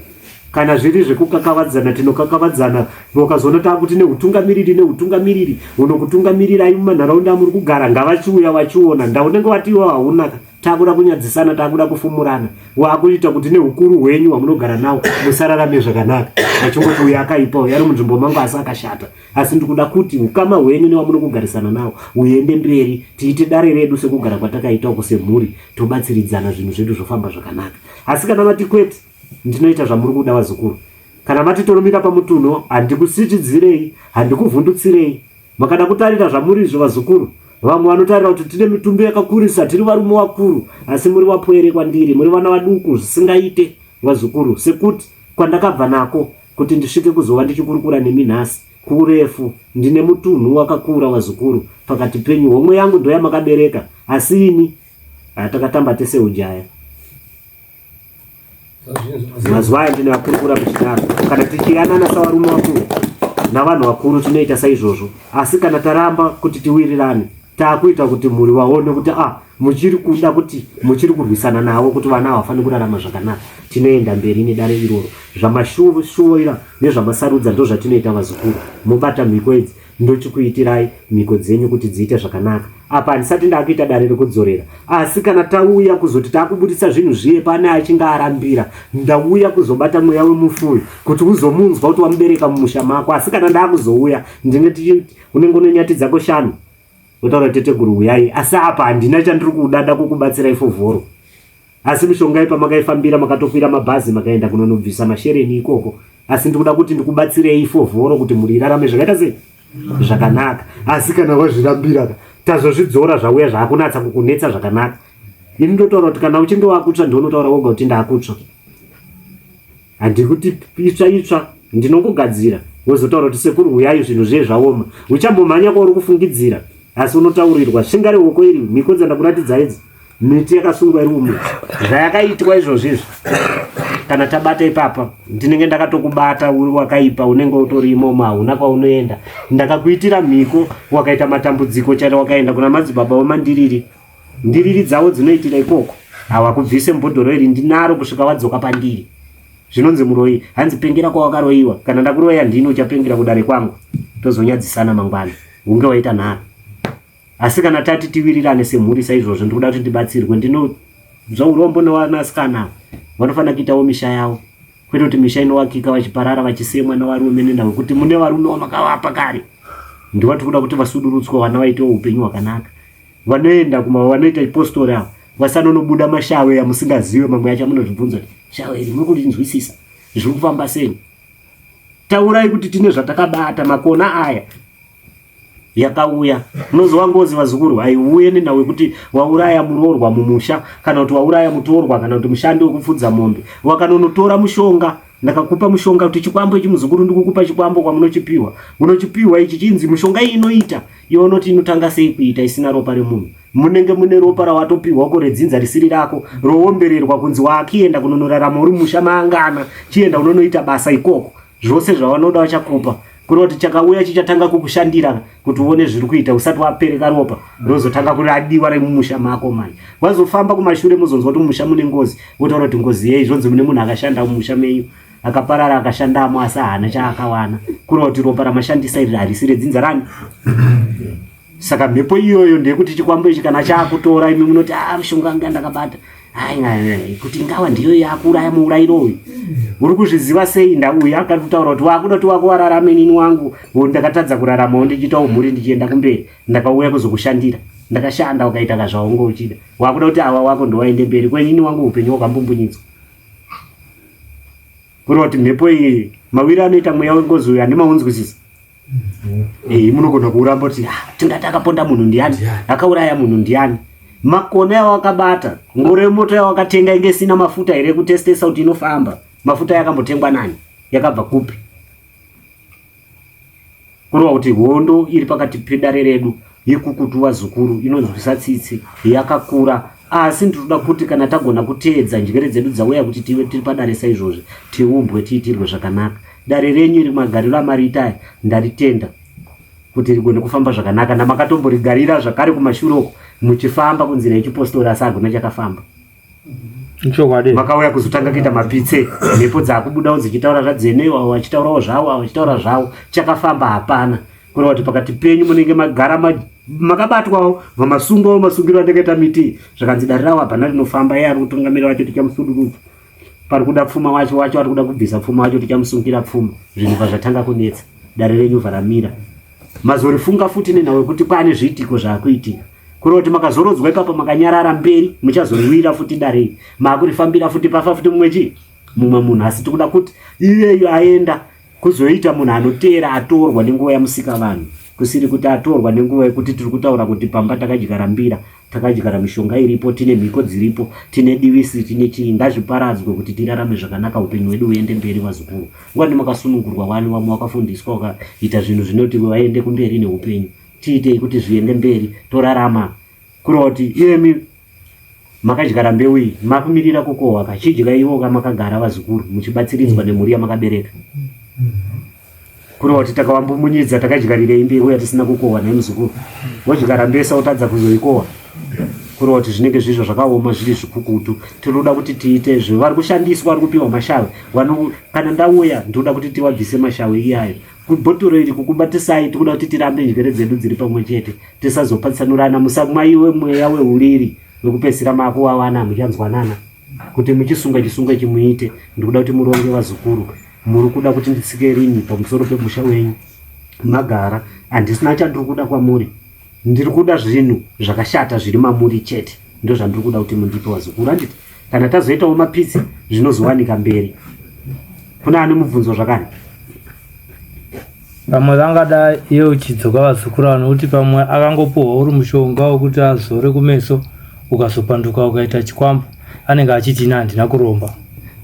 Kana zviri zvekukakavadzana tinokakavadzana, vakazoona takuti neutungamiriri unokutungamirirai mumanharaunda muri kugara ngavachiuya vachiona ndaunenge watiwa hauna, takuda kunyadzisana, takuda kufumurana, wakuita kuti neukuru hwenyu hwamunogara nawo musararame zvakanaka. Achingoti uyu akaipa, uyu ari munzvimbo mangu asi akashata. Asi ndikuda kuti ukama hwenyu newamuno kugarisana nawo uende mberi, tiite dare redu sekugara kwatakaita uko semhuri, tobatsiridzana zvinhu zvedu zvofamba zvakanaka. Asi kana mati kwete ndinoita zvamuri kuda vazukuru, kana mati torumira pamutunho, handikusichidzirei, handikuvhundutsirei, makada kutarira zvamuri izvo vazukuru. Vamwe vanotarira kuti tine mitumbi yakakurisa, tiri varume vakuru, asi muri vapwere kwandiri, muri vana vaduku zvisingaite vazukuru. Sekuti kwandakabva nako kuti ndisvike kuzova ndichikurukura nemi nhasi kurefu, ndine mutunhu wakakura vazukuru pakati penyu. Homwe yangu ndo yamakabereka, asi ini takatamba tese ujaya. Mazuva aya ndinoyakurukura kuchidaro. Kana tichiyanana savarume vakuru navanhu vakuru tinoita saizvozvo, asi kana taramba kuti tiwirirane, taakuita kuti mhuri vaone kuti muchiri kuda kuti muchiri kurwisana nawo kuti vana havafani kurarama zvakanaka, tinoenda mberi nedare iroro. Zvamashuvoira nezvamasarudza ndo zvatinoita vazukuru. Mubata mhiko idzi ndochikuitirai mhiko dzenyu kuti dziite zvakanaka. Apa handisati ndakuita dare rekudzorera, asi kana tauya kuzoti takubudisa zvinhu zviye pane achinge arambira, ndauya kuzobata mweya wemufuyu kuti uzomunzwa kuti wamubereka mumusha mako. Asi kana ndakuzouya ndinoti unenge unonyatidza koshanu utaura teteguru uyai, asi apa handina chandiri kudada kukubatsirai fovhoro. Asi mishonga pamakaifambira makatokwira mabhazi makaenda kunonobvisa mashereni ikoko, asi ndikuda kuti ndikubatsirei fovhoro kuti muri rarame zvakaita sei zvakanaka. Asi kana wazvirambira tazozvidzora zvauya zvakunatsa kukunetsa zvakanaka, ini ndotaura kuti kana uchinge wakutsva ndinotaura woga kuti ndakutsva, handiri kuti itsva ndinongogadzira wozotaura kuti sekuru uyai zvinhu zviye zvaoma, uchambomhanya kwauri kufungidzira. Asi unotaurirwa shinga reoko iri, mhiko dzandakuratidza idzi, miti yakasungwa iri umu, zvayakaitwa izvozvizvi. Kana tabata ipapa ndinenge ndakatokubata uri wakaipa, unenge utorimo hauna kwaunoenda. Ndakakuitira mhiko wakaita matambudziko chero wakaenda kuna madzibaba wemandiriri, ndiriri dzavo dzinoitira ikoko hawakubvise mbhodhoro iri ndinaro kusvika wadzoka pandiri. Zvinonzi muroi, hanzi pengera kwawakaroiwa, kana ndakuroya ndini uchapengera kudare kwangu, tozonyadzisana mangwana unge waita nharo. Asi kana tati tiwirirane semhuri saizvozvo, ndikuda kuti ndibatsirwe. Ndino zvaurombo nevanasikana vanofanira kuitawo misha yavo, kwete kuti misha inovakika vachiparara vachisemwa navarume nenhau, kuti mune varume vamakavapa kare. Ndiwati kuda kuti vasudurutswe vana vaitewo upenyu hwakanaka. Vanoenda vanoita ipostori avo vasanonobuda mashawe yamusingazive, mamwe yacho munozvibvunza kuti shawe iri muri kurinzwisisa zviri kufamba sei. Taurai kuti tine zvatakabata makona aya yakauya. Munozova ngozi vazukuru, haiuye nenhau yekuti wauraya muroorwa mumusha, kana kuti wauraya mutorwa, kana kuti mushandi wekupfudza mombe wakanonotora mushonga. Ndakakupa mushonga kuti chikwambo ichi muzukuru ndikukupa chikwambo kwamunochipiwa. Unochipiwa ichi chinzi mushonga iyi inoita. Iwe unoti inotanga sei kuita isina ropa remunhu. Munenge mune ropa rawatopiwa ko redzinza risiri rako, roombererwa kunzi wakienda kunonorarama uri musha maangana, chienda unonoita basa ikoko. Zvose zvavanoda vachakupa. Kuroti chakauya chichatanga kukushandira kuti uone zviri kuita usati wapereka ropa, rozotanga kuradiwa remumusha mako manje. Wazofamba kumashure muzonzwa kuti mumusha mune ngozi, wotaura kuti ngozi yei zvonzi mune munhu akashanda mumusha menyu, akaparara akashandamo asi hana chaakawana. Kuroti ropa ramashandisa iri harisi redzinza rani. Saka mhepo iyoyo ndeyekuti chikwambo ichi kana chaakutora imi munoti mushonga anga ndakabata, kuti ngawa ndiyo yakuraya muurayiro uyu. Uri kuzviziva sei? Ndauya akataura kuti wakuda kuti wako wararame nini wangu, ndakatadza kuraramawo ndichiita umhuri ndichienda kumberi, ndakauya kuzokushandira, ndakashanda ukaita kazvaunge uchida, wakuda kuti awa wako ndowaende mberi, kwenini wangu upenyu wakambombunyidzwa. Kuroti mhepo iyi mawiri anoita mweya wengozi uyu handimaunzwisisa. Munogona kuramba kuti tingati akaponda munhu ndiani, akauraya munhu ndiani. Makona yawakabata, ngoro yemoto yawakatenga inge isina mafuta here kutestesa kuti inofamba, mafuta yakambotengwa nani, yakabva kupi? Kurova kuti hondo iri pakati pedare redu yekukutu vazukuru inonzwisa tsitsi, yakakura. Asi ndinoda kuti kana tagona kuteedza njere dzedu dzauya kuti tive tiri padare saizvozvi, tiumbwe tiitirwe zvakanaka. Dare renyu iri magariro amariita ndaritenda kuti rigone kufamba zvakanaka, namakatomborigara zvakare kumashuroko muchifamba kunzira yechipostori asi hagona chakafamba. Makauya kuzotanga kuita mapitse, mhepo dzakubudawo dzichitaura zvadzenewa, vachitaurawo zvavo, vachitaura zvavo, chakafamba hapana. Kureva kuti pakati penyu munenge magara makabatwawo vamasungwawo masungiro andakaita miti, zvakanzi dare ravo hapana rinofamba, iye ari kutungamirira wacho tichamusudurudza. Pari kuda pfuma wacho ari kuda kubvisa pfuma wacho tichamusungira pfuma, zvinhu zvazvatanga kunetsa, dare renyu vharamira. Mazorifunga futi nenhau yekuti kwane zviitiko zvaakuitika. Kureva kuti makazorodzwa ipapa makanyarara mberi, muchazoriwira futi dare, maakurifambira futi pafa futi mumwe munhu. Asi tikuda kuti iyeyo aenda kuzoita munhu anoteera atorwa nenguva yamusika vanhu, kusiri kuti atorwa nenguva yekuti tiri kutaura kuti pamba takadyara mbira, takadyara mishonga iripo, tine mhiko dziripo, tine divisi, tine chii. Ngazviparadzwe kuti tirarame zvakanaka, upenyu hwedu huende mberi vazukuru. Nguva makasunungurwa wani wamwe wakafundiswa wakaita zvinhu zvinoti vaende kumberi neupenyu. Tiitei kuti zviende mberi, torarama. Kureva kuti iyemi makadyara mbeu iyi, makumirira kukohwa, kachidya ivo kamakagara vazukuru, muchibatsiridzwa nemhuri yamakabereka. Kureva kuti takawambomunyidza takadyarirei mbeu yatisina kukohwa naye muzukuru, wodyara mbesa wotadza kuzoikohwa. kurova kuti zvinenge zvizvo zvakaoma zviri zvikukutu. Tinoda kuti tiite zvo vari kushandiswa vari kupiwa mashawe kana ndauya ndinoda kuti tiwabvise mashawe iyayo kubhotoro iri kukubatisai. Tikuda kuti tirambe njere dzedu dziri pamwe chete tisazopatsanurana. Musamwaiwe mweya weuriri wekupedzisira makuwawana muchanzwanana kuti muchisunga chisunga chimuite. Ndikuda kuti muronge vazukuru. Muri kuda kuti nditsike rini pamusoro pemusha wenyu magara. Handisina chandiri kuda kwamuri, ndiri kuda zvinhu zvakashata zviri mamuri chete. Ndo zvandiri kuda kuti mundipe vazukuru. Handiti kana tazoitawo mapitsi zvinozowanika mberi. Kuna ane mubvunzo zvakani? Pamwe vangada iye uchidzoka vazukuru vanokuti pamwe akangopuhwa uri mushonga wekuti azore kumeso ukazopanduka ukaita chikwambo anenge achiti ina handina kuromba.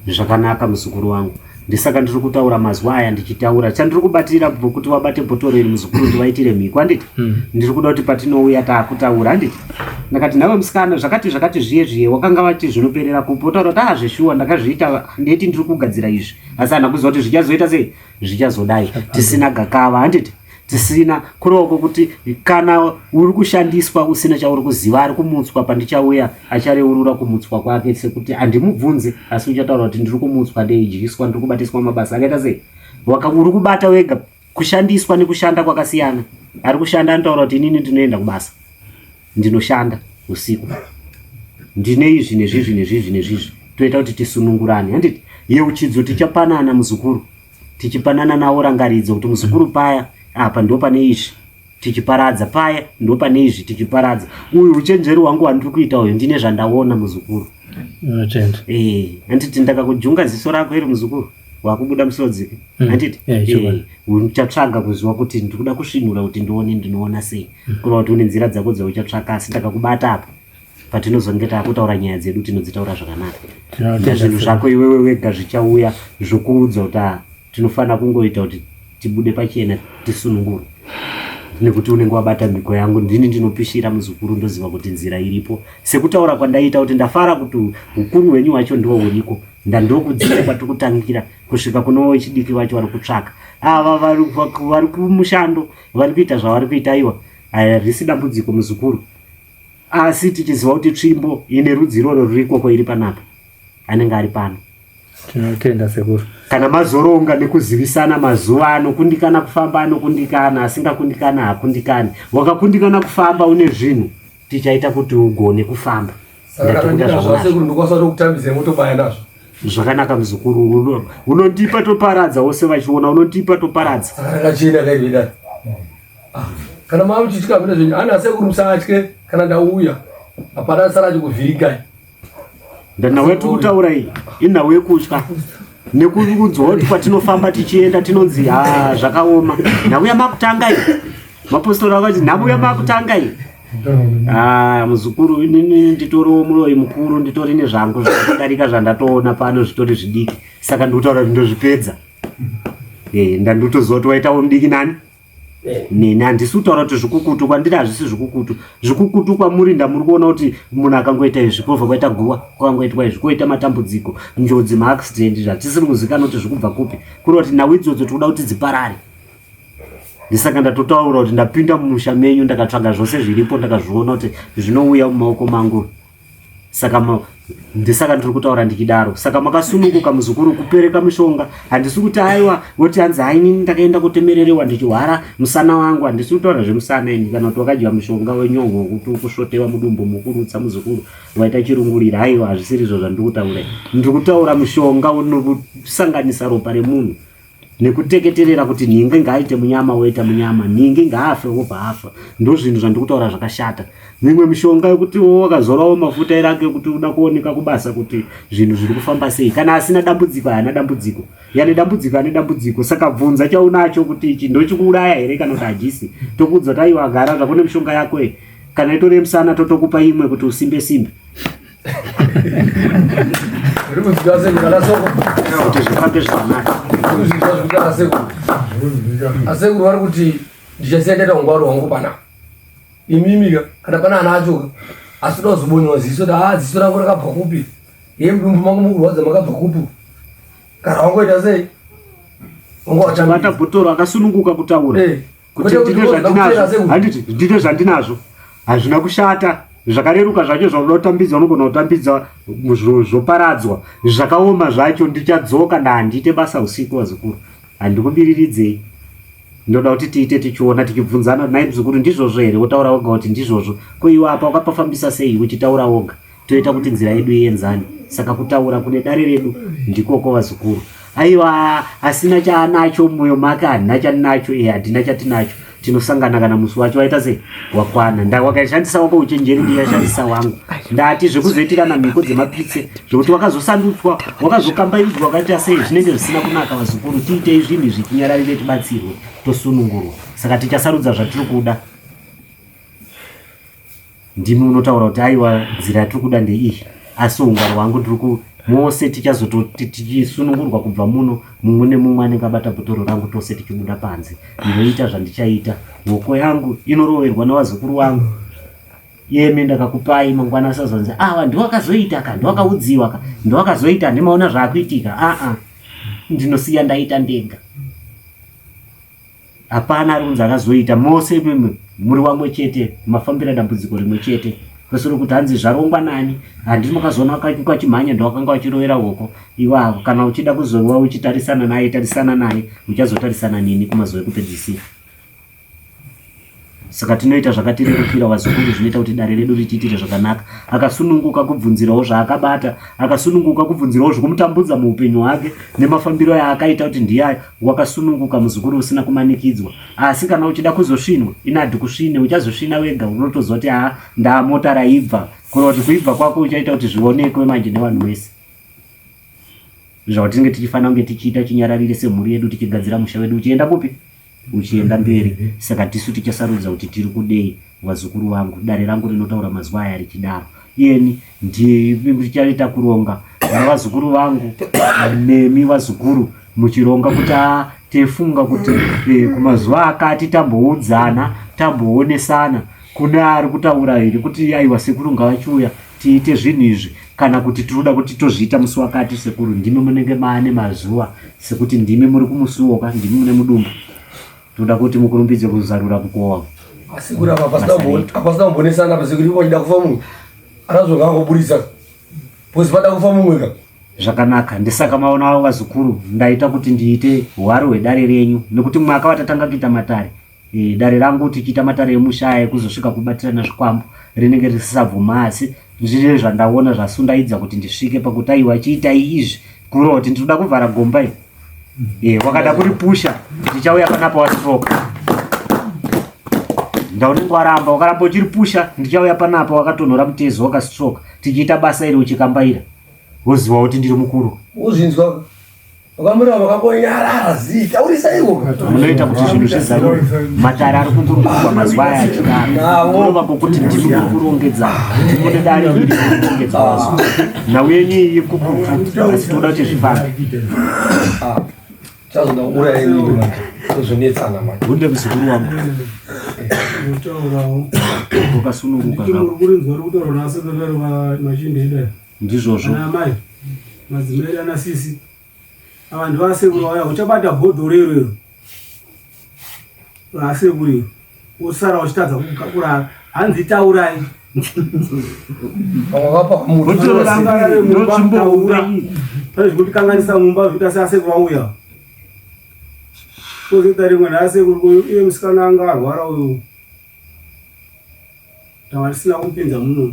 Zvakanaka muzukuru wangu. Ndisaka ndiri kutaura mazuva aya ndichitaura chandiri kubatira kuti wabate bhotoro iri muzukuru ndivaitire mhiko. Handiti ndiri kuda kuti patinouya taakutaura. Handiti ndakati nawe musikana zvakati zviye wakanga vati zvinoperera kupo. Taura kuti zveshuwa ndakazviita ndeti ndiri kugadzira izvi asi hana kuziva kuti zvichazoita sei zvichazodai. Tisina gakava. Handiti tisina kuroko kuti kana uri kushandiswa usina chauri kuziva ari kumutswa pandichauya achareurura kumutswa kwake sekuti handimubvunze asi uchataura kuti ndiri kumutswa ndeidyiswa ndiri kubatiswa mabasa akaita sei. Uri kubata wega kushandiswa nekushanda kwakasiyana. Ari kushanda anotaura kuti inini ndinoenda kubasa ndinoshanda usiku ndine izvi nezvizvi toita kuti tisunungurane. Handiti yeuchidzo tichapanana muzukuru tichipanana nawo rangaridzo kuti muzukuru paya apa ndo pane izvi tichiparadza paya ndo pane izvi tichiparadza. Uyu uchenjeri wangu wandiri kuita uyu ndine zvandaona muzukuru. Handiti ndakakujunga ziso rako iri muzukuru wakubuda musodzike. Handiti uchatsvaga kuziva kuti ndikuda kusvinura kuti ndinoona sei kurova kuti une nzira dzako dzauchatsvaka asi ndakakubata apa patinozonge taakutaura nyaya dzedu tinodzitaura zvakanaka. Zvinhu zvako iwewe wega zvichauya zvokuudza kuti tinofanira kungoita kuti tibude pachena tisunungure nekuti unenge wabata mhiko yangu. Ndini ndinopishira muzukuru ndoziva kuti nzira iripo sekutaura kwandaita kuti ndafara kuti ukuru hwenyu wacho ndiwo uriko ndandokudzira kwatiri kutangira kusvika kunowo chidiki vacho vari kutsvaka. Ava vari kumushando vari kuita zvavari kuita iwa harisi dambudziko muzukuru asi tichiziva kuti tsvimbo ine rudziro ruriko kwairi panapa anenge ari pano. Tinotenda sekuru. Kana mazoronga nekuzivisana mazuva anokundikana kufamba anokundikana asingakundikana hakundikani. Wakakundikana kufamba une zvinhu tichaita kuti ugone kufamba. Zvakanaka muzukuru. Unondipa toparadza wose vachiona unondipa toparadza. Kana mama chitika vile zvinhu ana sekuru musatye kana ndauya apana sara chikuvhirikai. Ndanawe kutaura iyi inawe kutya nekuudzwa kuti kwatinofamba tichienda tinonzi zvakaoma nauya makutanga iyi mapostori akati nauya makutanga iyi. Muzukuru inini nditoriwo muroyi mukuru nditori nezvangu zvakadarika zvandatoona pano zvitori zvidiki saka ndikutaura kuti ndozvipedza. Ndandotoziva kuti waitawo mudiki nani nini handisi kutaura kuti zvikukutu kwandiri hazvisi zvikukutu. Zvikukutu kwamuri ndamuri kuona kuti munhu akangoita izvi kwobva kwaita guwa kwakangoitwa izvi kwoita matambudziko njodzi maaccident zvatisiri kuzikana kuti zvikubva kupi kureva kuti nhau idzodzo tinoda kuti dziparare. Ndisaka ndatotaura kuti ndapinda mumusha menyu ndakatsvaga zvose zviripo ndakazviona kuti zvinouya mumaoko mangu. Saka ndisaka ndiri kutaura ndichidaro. Saka makasununguka muzukuru kupereka mishonga. Handisi kuti aiwa woti hanzi hainini ndakaenda kutemererewa ndichihwara musana wangu. Handisi kutaura zvemusana ini kana kuti wakadyiwa mushonga wenyongo kuti ukushotewa mudumbu mukurutsa muzukuru waita chirungurira. Aiwa hazvisiri izvo zvandiri kutaura. Ndiri kutaura mushonga unosanganisa ropa remunhu nekuteketerera kuti nhinge ngaaite munyama woita munyama nhinge ngaafe wobva afa. Ndo zvinhu zvandiri kutaura zvakashata. Mimwe mishonga yekuti wakazorawo mafuta erake kuti uda kuoneka kubasa kuti zvinhu zviri kufamba sei. Kana asina dambudziko haana dambudziko. Yane dambudziko ane dambudziko. Saka bvunza chaunacho kuti ichi ndochikuuraya here kana kuti hajisi. Tokuudza kuti aiwa gara zvakone mishonga yako kana itori musana totokupa imwe kuti usimbe simbe. Kuti zvifambe zvakanaka. Asekuru vari kuti ndichasiyaita ungwaro hwangu panapa. Imimika kana pana ana acho asida kuzobonywa ziso da ziso rangu rakabva kupi. Mudumbu mangu mukurwadza makabva kupi. Kana wangoita sei? Bata bhotoro akasununguka kutaura kuti ndine zvandinazvo. Handiti ndine zvandinazvo hazvina kushata zvakareruka zvacho zvaunoda kutambidza unogona kutambidza zvoparadzwa, zvakaoma zvacho ndichadzoka ndahandite basa usiku wazukuru, handikubiriridzei. Ndoda kuti tiite tichiona tichibvunzana naye muzukuru, ndizvozvo here wotaura woga kuti ndizvozvo? Ko iwe apa wakapafambisa sei uchitaura woga? Toita kuti nzira yedu ienzane. Saka kutaura kune dare redu ndikoko wazukuru. Aiwa, asina chaanacho mumwoyo make handina chaninacho, handina chatinacho. Tinosangana kana musi wacho waita sei wakwana. Wakaishandisa wako uchenjeri, ndiyashandisa wangu. Ndati zvekuzoitirana mhiko dzemapitse zvokuti wakazosandutswa, wakazokambairidzwa wakaita sei, zvinenge zvisina kunaka wazukuru. Tiitei zvinhu zvichinyararire, tibatsirwe, tosunungurwa. Saka tichasarudza zvatiri kuda. Ndimi unotaura kuti aiwa nzira yatiri kuda ndeiyi, asi ungwaro hwangu tiri mose tichazototi tichisunungurwa kubva muno, mumwe nemumwe anenge abata bhotoro rangu, tose tichibuda panze. Ndinoita zvandichaita, hoko yangu inoroverwa nawazukuru wangu. Yeme ndakakupai mangwana asazonzi awa ndiwakazoita ka, ndiwakaudziwa ka, ndiwakazoita, ndimaona zvaakuitika. Ndinosiya ndaita ndenga. Hapana ari unzi akazoita, mose muri wamwe chete, mafambira dambudziko rimwe chete. Kwesoro kuti hanzi zvarongwa nani, handiti makazoona kwachimhanya ndawakanga wachirovera hoko. Iwavo kana uchida kuzowa uchitarisana naye, tarisana naye, uchazotarisana nini kumazuva ekupedzisira. Saka tinoita zvakatirerukira wazukuru, zvinoita kuti dare redu ritiitire zvakanaka. Akasununguka kubvunzirawo zvaakabata, akasununguka kubvunzirawo zvokumutambudza muupenyu hwake nemafambiro yaakaita kuti ndiye wakasununguka muzukuru usina kumanikidzwa. Asi kana uchida kuzosvinwa, inadhi kusvine, uchazosvina wega, unotoziva kuti ndaamota raibva. Kureva kuti kuibva kwako uchaita kuti zvionekwe manje nevanhu vese. Zvatinenge tichifanira kunge tichiita chinyararire semhuri yedu, tichigadzira musha wedu uchienda kupi? Uchienda mberi. Saka tisu tichasarudza kuti tiri kudei wazukuru wangu. Dare rangu rinotaura mazuva aya richidaro. Iyeni ndichaita kuronga vazukuru vangu nemi wazukuru muchironga kuti tefunga kuti kumazuva akati tamboudzana, tamboonesana, kune ari kutaura here kuti aiwa sekuru ngavachiuya tiite zvinhu izvi, kana kuti tinoda kuti tozviita musi wakati sekuru. Ndimi munenge maane mazuva, sekuti ndimi muri kumusuwoka, ndimi mune mudumbu. Toda kuti mukurumbidze kuzarura kukowa. Asi kuti apasina kumbonesana pasi kuti uchida kufa mumwe. Anazonga angoburisa. Pozi pada kufa mumwe ka. Zvakanaka, ndisaka maona avo vazukuru ndaita kuti ndiite hwaro hwedare renyu, nekuti mumwe akawatatanga kuita matare. Dare rangu tichiita matare emusha ekuzosvika kubatirana zvikwambo rinenge risisabvuma, asi zviri zvandaona zvasundaidza kuti ndisvike pakuti aiwa chiitai izvi, kurova kuti ndinoda kuvhara gomba iyi. Wakada kuripusha, ndichauya panapa wastroka. Ndaunenge waramba, wakaramba uchiripusha, ndichauya panapa wakatonhora mutezo wakastroka. Tichiita basa iri uchikambaira. Woziva kuti ndiri mukuru. Uzvinzwa. Wakamura wakangonyarara zita, urisa iwo. Munoita kuti zvinhu zvizarure. Matare ari kungurungurwa mazuva aya achidaro. Kurova pokuti ndiri kurongedza. Ndimune dare riri kurongedza wazo. Nauyenyu iyi kukutu, asi toda kuti zvifambe. Chazonda ura yenyu kuzonetsana manje. Hunde muzukuru wangu. Utaurawo. Ukasununguka zvako. Kurinzwa kutaura nase bevero machindida. Ndizvozvo. Ana mai. Madzimai ana sisi. Vanhu vasekuru vaya uchabata bhodho rero. Vasekuru. Usara uchitadza kukakura hanzi taurai. Wangapa munhu urangara mumba. Zvikuti kanganisa mumba zvita sasekuru auya. Kozita rimwe nasekuru iye musikana anga arwara uyu. Tawarisina kupinza muno.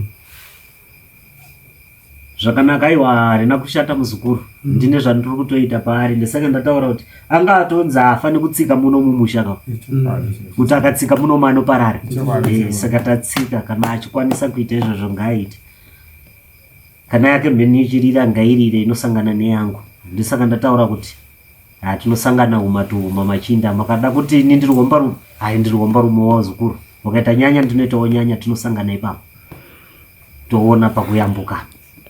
Zvakanaka, aiwa harina kushata muzukuru. Ndine zvandiri kutoita paari, ndisaka ndataura kuti anga atonzi afane kutsika muno mumusha ka. Kuti akatsika muno manoparara. Saka tatsika, kana achikwanisa kuita izvozvo ngaaite. Kana yake mheni ichirira ngairire inosangana neyangu. Ndisaka ndataura kuti tinosangana umatuhuma machinda. Makada kuti ini ndiri gomba rume, ndiri gomba rume wazukuru. Wakaita nyanya ndinoitawo nyanya, tinosangana ipapo. Toona pakuyambuka.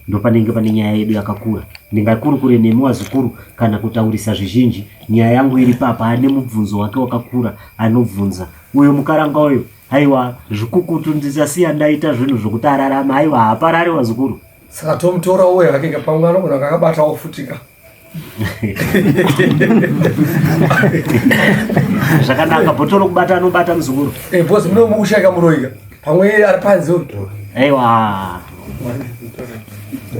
Ndo panenge pane nyaya yedu yakakura. Ndingakurukure nemi wazukuru kana kutaurisa zvizhinji. Nyaya yangu iri papa, ane mubvunzo wake wakakura anobvunza. Uyo mukaranga uyo, aiwa zvikukutu ndisasiya ndaita zvinhu zvokuti ararama, aiwa haparari wazukuru. Saka tomutora uyo hakenga pamwe anogona kakabata ofutika. Zvakanaka, bhotoro kubata anobata muzukuru. Bosi munomushaka muroiga. pamwe ari panze. Aiwa.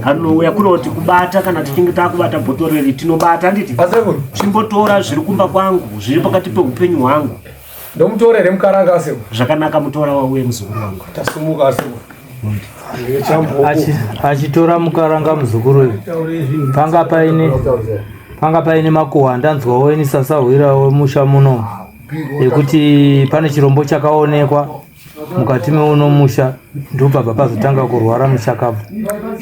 Anouya kuroti kubata kana tichinge takubata bhotoro iri tinobata nditi. Asekuru. Chimbotora zviri kumba kwangu, zviri pakati peupenyu hwangu. Ndomutorere mukaranga asekuru. Zvakanaka mutora wauye muzukuru wangu. Tasumuka asekuru. Achitora mukaranga muzukuru uyu. Panga paine makuhwa ndanzwawo ini sasahwirawo musha muno. Ekuti pane chirombo chakaonekwa mukati meuno musha ndobva pazotanga kurwara mushakapo.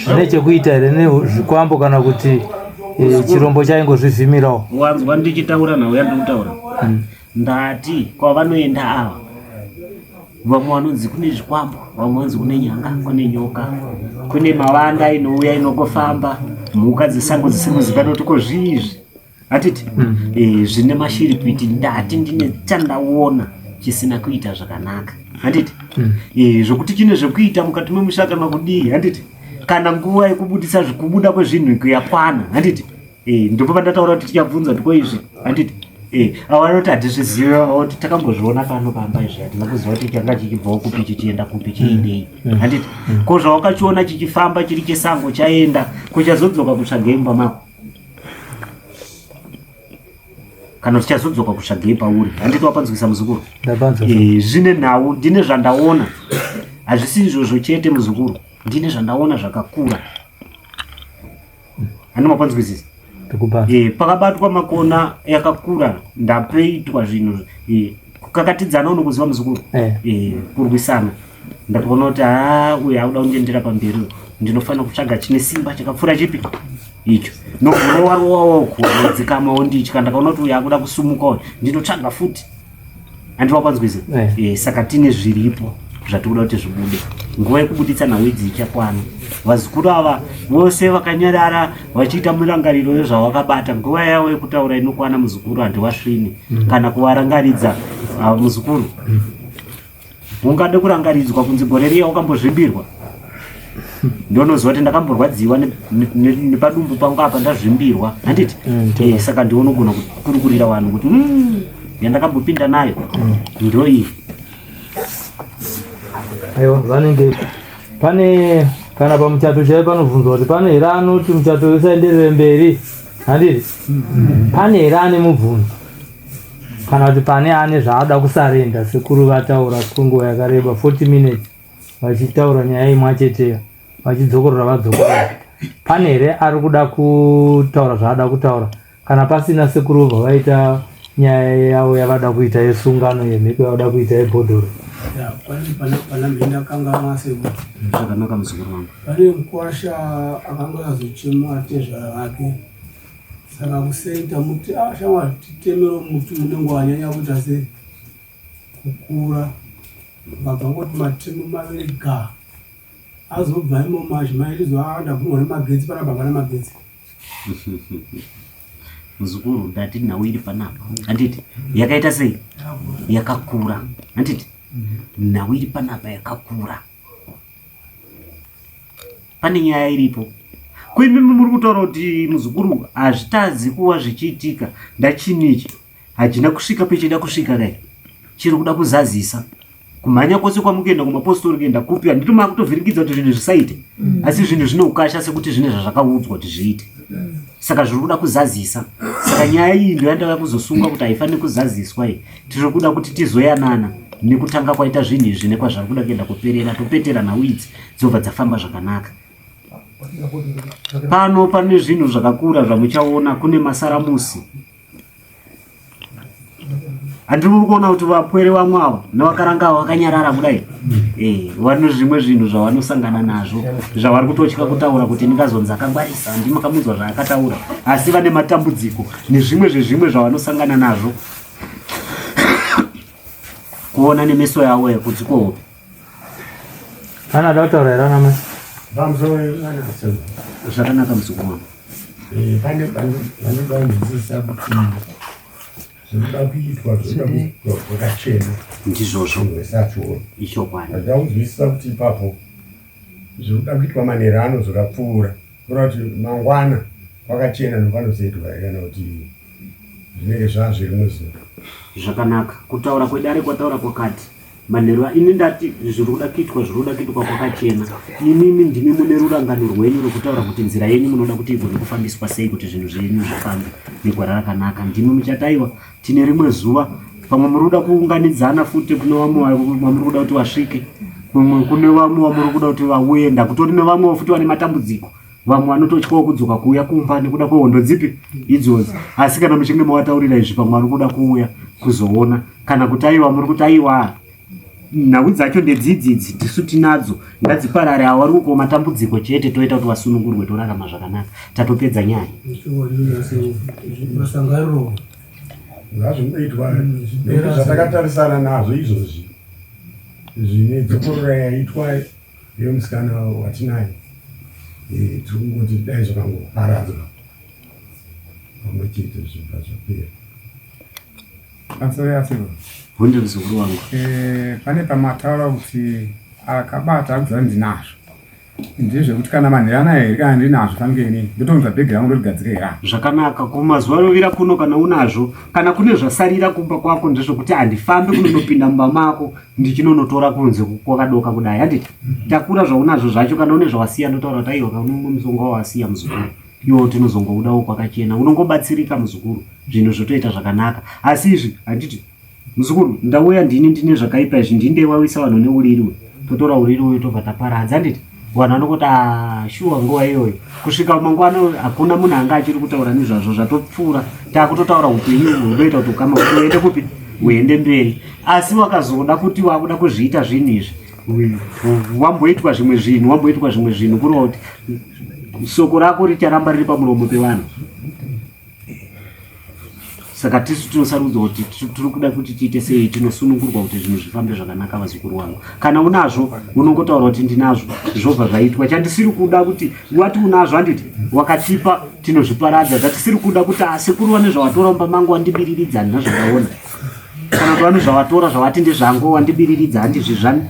Zvine chekuita here nezvikwambo kana kuti chirombo chaingozvivhimirawo. Wanzwa ndichitaura nawo yandikutaura. Ndati kwavanoenda ava. Vamwe vanonzi kune zvikwambo, vamwe vanonzi kune nyanga, kune nyoka, kune mavanda inouya inongofamba, mhuka dzesango dzisingazikana kuti ko zvizvi. Atiti zvine mashiripiti ndati ndine chandaona chisina kuita zvakanaka. Handiti zvokuti chine zvekuita mukati memusha kana kudii. Handiti kana nguva yekubudisa kubuda kwezvinhu kuyakwana. Handiti ndipo pandataura kuti tichabvunza ndiko izvi. Handiti avanoti hatizviziva kuti takambozviona pano pamba izvi hatinokuziva kuti changa chichibvawo kupi chichienda kupi chiendei. Handiti ko zvawakachiona chichifamba chiri chesango chaenda kuchazodzoka kutsvagei mumba mako kana tichazodzoka kutsvagei pauri. Handiti wapanzwisa muzukuru? Zvine nhau ndine zvandaona, hazvisi izvozvo chete muzukuru, ndine zvandaona zvakakura. Handi mapanzwisisa? Pakabatwa makona yakakura ndapeitwa zvinhu kukakatidzana unokuziva muzukuru, kurwisana. Ndakaona kuti uyu auda kundiendera pamberi, ndinofanira kutsvaga chine simba chakapfuura chipi icho. Nogorowarowawo kudzikamawo ndichi ndakaona kuti uyu akuda kusumukawo ndinotsvaga futi. Handi wapanzwisisa? Saka tine zviripo zvatikuda kuti zvibude. Nguva yekubuditsa nhau idzi ichakwana. Vazukuru ava vose vakanyarara vachiita murangariro yezvawakabata. Nguva yavo yekutaura inokwana muzukuru, handiwasvini kana kuvarangaridza muzukuru. Ungade kurangaridzwa kunzi gore riya wakambozvimbirwa. Ndonoziva kuti ndakamborwadziwa nepadumbu pangu apa ndazvimbirwa. Handiti saka ndionogona kukurukurira vanhu kuti yandakambopinda nayo ndo iyi. Aiwa, vanenge pane kana pamuchato chaiye panobvunzwa kuti pane here anoti muchato usaenderere mberi. Handiti pane here ane mubvunzo kana kuti pane ane zvaada kusarenda. Sekuru vataura kwenguva yakareba 40 minutes vachitaura nyaya imwe cheteyo vachidzokorora vadzokorora. Pane here ari kuda kutaura zvaada kutaura kana pasina? Sekuru ubva vaita nyaya yavo yavada kuita yesungano yemhepo yavada kuita yebhodhoro. Pana mhinda kanga masekuru. Zvakanaka muzukuru wangu. Pane mukwasha akanga azochema atezvara vake. Saka kusenta muti shamwari titemero muti unenge wanyanya kuita sei kukura. Vakangoti matemo maviri ga azobva imo mazvimaitizwa aenda kunwa nemagetsi panapa pana magetsi. Muzukuru ndati nhau iri panapa. Handiti yakaita sei? Yakakura. Handiti nhau iri panapa yakakura. Pane nyaya iripo. Kuimimi muri kutaura kuti muzukuru hazvitadzi kuva zvichiitika ndachinichi hachina kusvika pechida kusvika dai chiri kuda kuzazisa. Kumhanya kwose kwamukuenda kumapostori kuenda kupi handiti makutovhirikidza kuti zvinhu zvisaite, asi zvinhu zvine ukasha sekuti zvine zvazvakaudzwa kuti zviite. Saka zviri kuda kuzazisa. Saka nyaya iyi ndo yandava kuzosunga kuti haifaniri kuzaziswa. Tiri kuda kuti tizoyanana nekutanga kwaita zvinhu izvi nekwazvari kuda kuenda kuperera topetera nhau idzi dzobva dzafamba zvakanaka. Pano pane zvinhu zvakakura zvamuchaona. Kune masaramusi. Handiri kuona kuti vapwere vamwe ava nevakaranga ava vakanyarara kudai. Vane zvimwe zvinhu zvavanosangana nazvo zvavari kutotya kutaura kuti ndingazonzi akangwarisa ndimakamudzwa zvaakataura, asi vane matambudziko nezvimwe zvezvimwe zvavanosangana nazvo. Kuona nemeso yavo kuti kohope. Anada kutaura here anamai? Zvakanaka muzukuru wangu. Pane vanonzwisisa kuti zvinoda kuitwa zvakachena ndizvozvo zvesacho ichokwadi. Ndada kuzwisisa kuti ipapo zvinoda kuitwa manheru anozorapfuura kura kuti mangwana kwakachena nopanozoitwa kana kuti zvinenge zvazvirimwe zuva. Zvakanaka. Kutaura kwedare kwataura kwakati manheru ini ndati zviri kuda kuitwa kwakachena. Imimi ndimi mune rurangano rwenyu rwekutaura kuti nzira yenyu munoda kuti igone kufambiswa sei kuti zvinhu zvenyu zvifambe negwara rakanaka. Ndimi muchataiwa tine rimwe zuva, pamwe muri kuda kuunganidzana futi kune vamwe vamuri kuda kuti vasvike, kune vamwe vamuri kuda kuti vauye. Ndakutori nevamwe futi vane matambudziko, vamwe vanototyawo kudzoka kuuya kumba nekuda kwehondo dzipi idzodzo. Asi kana muchinge mavataurira izvi, pamwe vari kuda kuuya kuzoona kana kutaiwa, muri kutaiwa. Nhau dzacho ndedzidzidzi tisu tinadzo, ngadziparare. Havari kuko matambudziko chete, toita kuti vasunungurwe, torarama zvakanaka, tatopedza nyaya. Masangariro ngazvinoitwa zvatakatarisana nazvo izvozvi zvine dzokorora yaitwa yomusikana watinaye. Tiri kungoti dai zvakangoparadzwa pamwe chete zvibva zvapera. Ansori yasiro. Hunde mzukuru wangu. Pane pamataura kuti akabata akudzana ndinazvo. Ndizvo kuti kana manherana here kana ndinazvo pangeni ndotonza bhegi rangu ndoligadzirira. Zvakanaka. Kumazuva rovira kuno kana unazvo, kana kune zvasarira kumba kwako, ndezvokuti handifambe kunonopinda mumba mako ndichinonotora kunze kwakadoka kudai. Handiti takura zvaunazvo zvacho, kana une zvawasiya ndotaura kuti aiwa kana muzongo wawasiya muzukuru, iwo tinozongoudawo kwakachena, unongobatsirika muzukuru, zvinhu zvotoita zvakanaka. Asi izvi handiti muzukuru, ndauya ndine zvakaipa izvi, ndindewawisa vanhu neuririwe, totora uririwe tobva taparadza. Handiti vanhu vanokoti shuwa nguva iyoyo kusvika mangwana hakuna munhu anga achiri kutaura nezvazvo, zvatopfuura takutotaura upenyu hunoita kuti ukama uende kupi, uende mberi. Asi wakazoda kuti wakuda kuzviita zvinhu izvi, wamboitwa zvimwe zvinhu kurova kuti soko rako richaramba riri pamuromo pevanhu. Saka tisu tinosarudza kuti tiri kuda kuti tiite sei, tinosunungurwa kuti zvinhu zvifambe zvakanaka. Vazukuru vangu, kana unazvo unongotaura kuti ndinazvo, zvobva zvaitwa. Chandisiri kuda kuti wati unazvo, handiti wakatipa tinozviparadza. Chatisiri kuda kuti sekuru vane zvawatora mumba mangu wandibiriridza, handina zvakaona. Kana kuti vane zvawatora zvawati ndezvangu wandibiriridza, handizvi zvangu.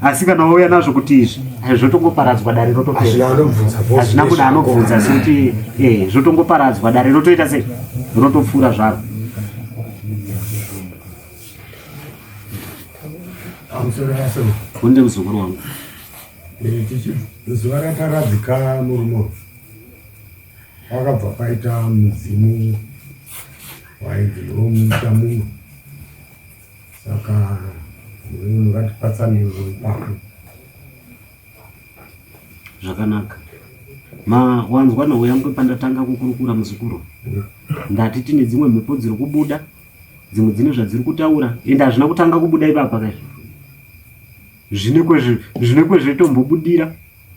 Asi kana wauya nazvo kuti izvi zvotongoparadzwa, dare rotopera. Hazvina kuda anobvunza sekuti zvotongoparadzwa, dare rotoita sei, rotopfuura zvaro. Hunde muzukuru wangu. Zuva rataradzika murumo wakabva paita mudzimu wainzi womutamunhu. Saka munhu ngatipatsanirwe ipapo. Zvakanaka. Wanzwa nhau yangu pandatanga kukurukura muzukuru. Ndati tine dzimwe mhepo dziri kubuda, dzimwe dzine zvadziri kutaura, ende hazvina kutanga kubuda ipapa kai. Zvine kwezvetombobudira,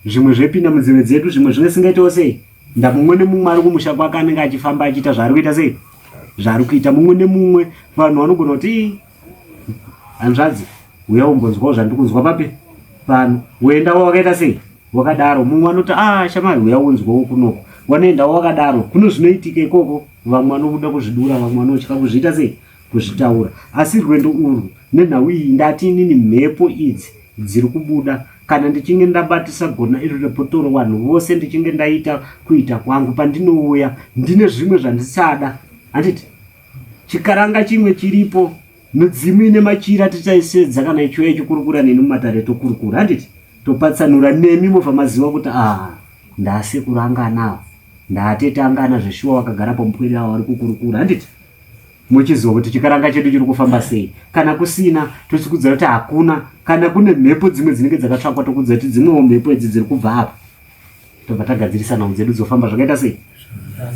zvimwe zvepinda munzeve dzedu, zvimwe zvisingaitawo sei. Mumwe nemumwe ari kumusha kwake anenge achifamba achiita zvaari kuita sei, zvaari kuita. Mumwe nemumwe vanhu vanogona kuti hanzvadzi, uya umbonzwawo zvandiri kunzwa papi pano, uendawo wakaita sei, wakadaro. Mumwe anoti shamari, uya unzwawo kunoko, wanoendawo wakadaro. Kuno zvinoitika ikoko, vamwe vanobuda kuzvidura, vamwe vanotya kuzviita sei, kuzvitaura. Asi rwendo urwu nenhau iyi, ndati inini mhepo idzi dziri kubuda, kana ndichinge ndabatisa gona iri repotoro vanhu vose, ndichinge ndaita kuita kwangu, pandinouya ndine zvimwe zvandichada. Handiti chikaranga chimwe chiripo, midzimu ine machira tichaisedza kana ichiuya ichikurukura neni mumatare tokurukura. Handiti topatsanura nemi mobva maziva kuti ndasekuru anga anawo, ndatete anga ana zveshuwa wakagara pamupwere avo vari kukurukura. Handiti muchiziva kuti chikaranga chedu chiri kufamba sei. Kana kusina tochikudza kuti hakuna, kana kune mhepo dzimwe dzinenge dzakatsvakwa tokudza kuti dzimwewo mhepo idzi dziri kubva apa, tobva tagadzirisa nhau dzedu dzofamba zvakaita sei,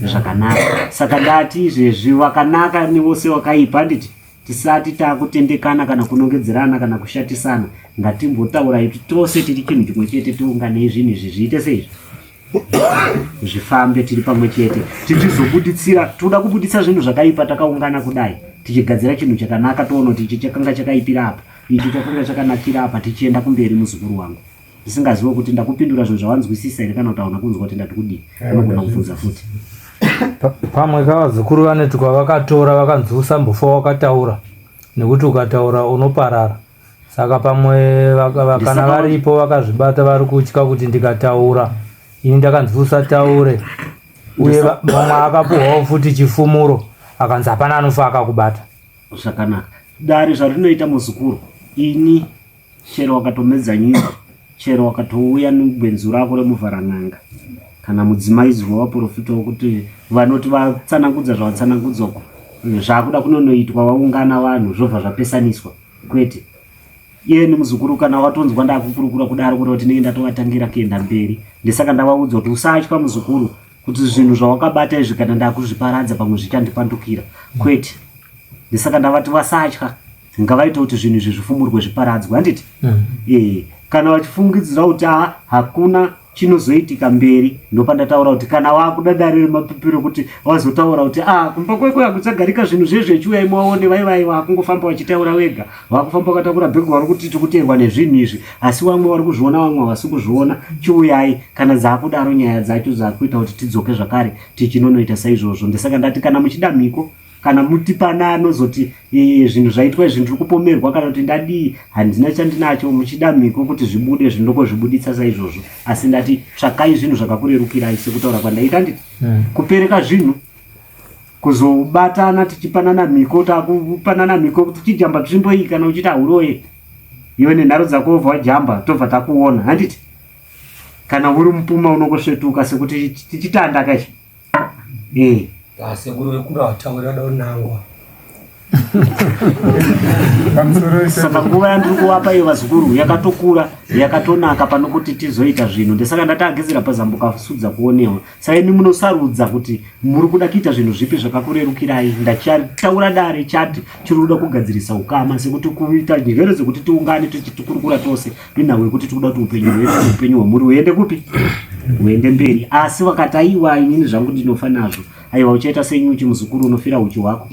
zvakanaka. Saka ndati izvezvi wakanaka nevose wakaipa, handiti tisati takutendekana kana kunongedzerana kana kushatisana, ngatimbotaura kuti tose tiri chinhu chimwe chete, tiunganei zvinhu izvi zviite seizvi, zvifambe tiri pamwe chete, tichizobuditsira. Toda kubuditsa zvinhu zvakaipa takaungana kudai, tichigadzira chinhu chakanaka, toona kuti ichi chakanga chakaipira apa, ichi chakanga chakanakira apa, tichienda kumberi. Muzukuru wangu, ndisingaziva kuti ndakupindura zvinhu zvawanzwisisa here kana kuti hauna kunzwa kuti ndati kudii, unogona kubvunza futi. Pamwe kavazukuru vaneti kwavakatora vakanzwisa mbofa wakataura, nekuti ukataura unoparara. Saka pamwe kana varipo vakazvibata vari kutya kuti ndikataura ini ndakanzwisa taure, uye mamwe akapuhwawo futi chifumuro akanzi hapana anofa akakubata. Zvakanaka. Dare zvarinoita muzukuru, ini chero wakatomedza nyimbo, chero wakatouya negwenzu rako remuvharan'anga kana mudzimai zuva waprofita wokuti vanoti vatsanangudza zvavatsanangudzwako zvakuda kunonoitwa waungana vanhu zvobva zvapesaniswa kwete. Iye nemuzukuru kana watonzwa ndakukurukura kudaro kuti ndinenge ndatovatangira kuenda mberi, ndisaka ndavaudza kuti usatya muzukuru kuti zvinhu zvawakabata izvi kana ndakuzviparadza pamwe zvichandipandukira kwete. Ndisaka ndavati vasatya, ngavaita kuti zvinhu izvi zvifumurwe zviparadzwe handiti. Kana vachifungidzira kuti hakuna chinozoitika mberi, ndopandataura kuti kana wakudadarira mapipiro kuti wazotaura kuti kumba kweko hakuchagarika zvinhu zvezvechiuya imaone vaivaiwa hakungofamba wachitaura wega, wakufamba wakatakura bhegi vari kuti tikuterwa nezvinhu izvi, asi vamwe vari kuzviona vamwe havasi kuzviona. Chiuyai kana dzakudaro nyaya dzacho dzakuita kuti tidzoke zvakare tichinonoita saizvozvo. Ndisaka ndati kana muchida mhiko kana mutipana anozoti zvinhu zvaitwa izvi ndiri kupomerwa kana kuti ndadii handina chandinacho, muchida mhiko kuti zvibude zvindoko zvibuditsa saizvozvo. Asi ndati tsvakai zvinhu zvakakurerukirai sekutaura kwandaita nditi kupereka zvinhu kuzobatana tichipanana mhiko, takupanana mhiko kuti tichijamba nzvimbo iyi kana uchita huroye iwe nenharo dzako wobva wajamba tobva takuona handiti. Kana uri mupuma unongosvetuka sekuti tichitanda kachi sekuru wekura wataura da unangwa. Saka nguva yandiri kuvapa iyo vazukuru yakatokura yakatonaka pano kuti tizoita zvinhu. Ndisaka ndatagezera pazambuka sudza kuonewa. Saka imi munosarudza kuti muri kuda kuita zvinhu zvipi zvakakurerukirai. Ndachataura dare chati chiri kuda kugadzirisa ukama sekuti kuita njere dzekuti tiungane tichikurukura tose ndinawe kuti tikuda kuti upenyu hwemuri huende kupi huende mberi. Asi vakati aiwa inini zvangu ndinofa nazvo, aiwa uchaita senyuchi muzukuru unofira uchi hwako.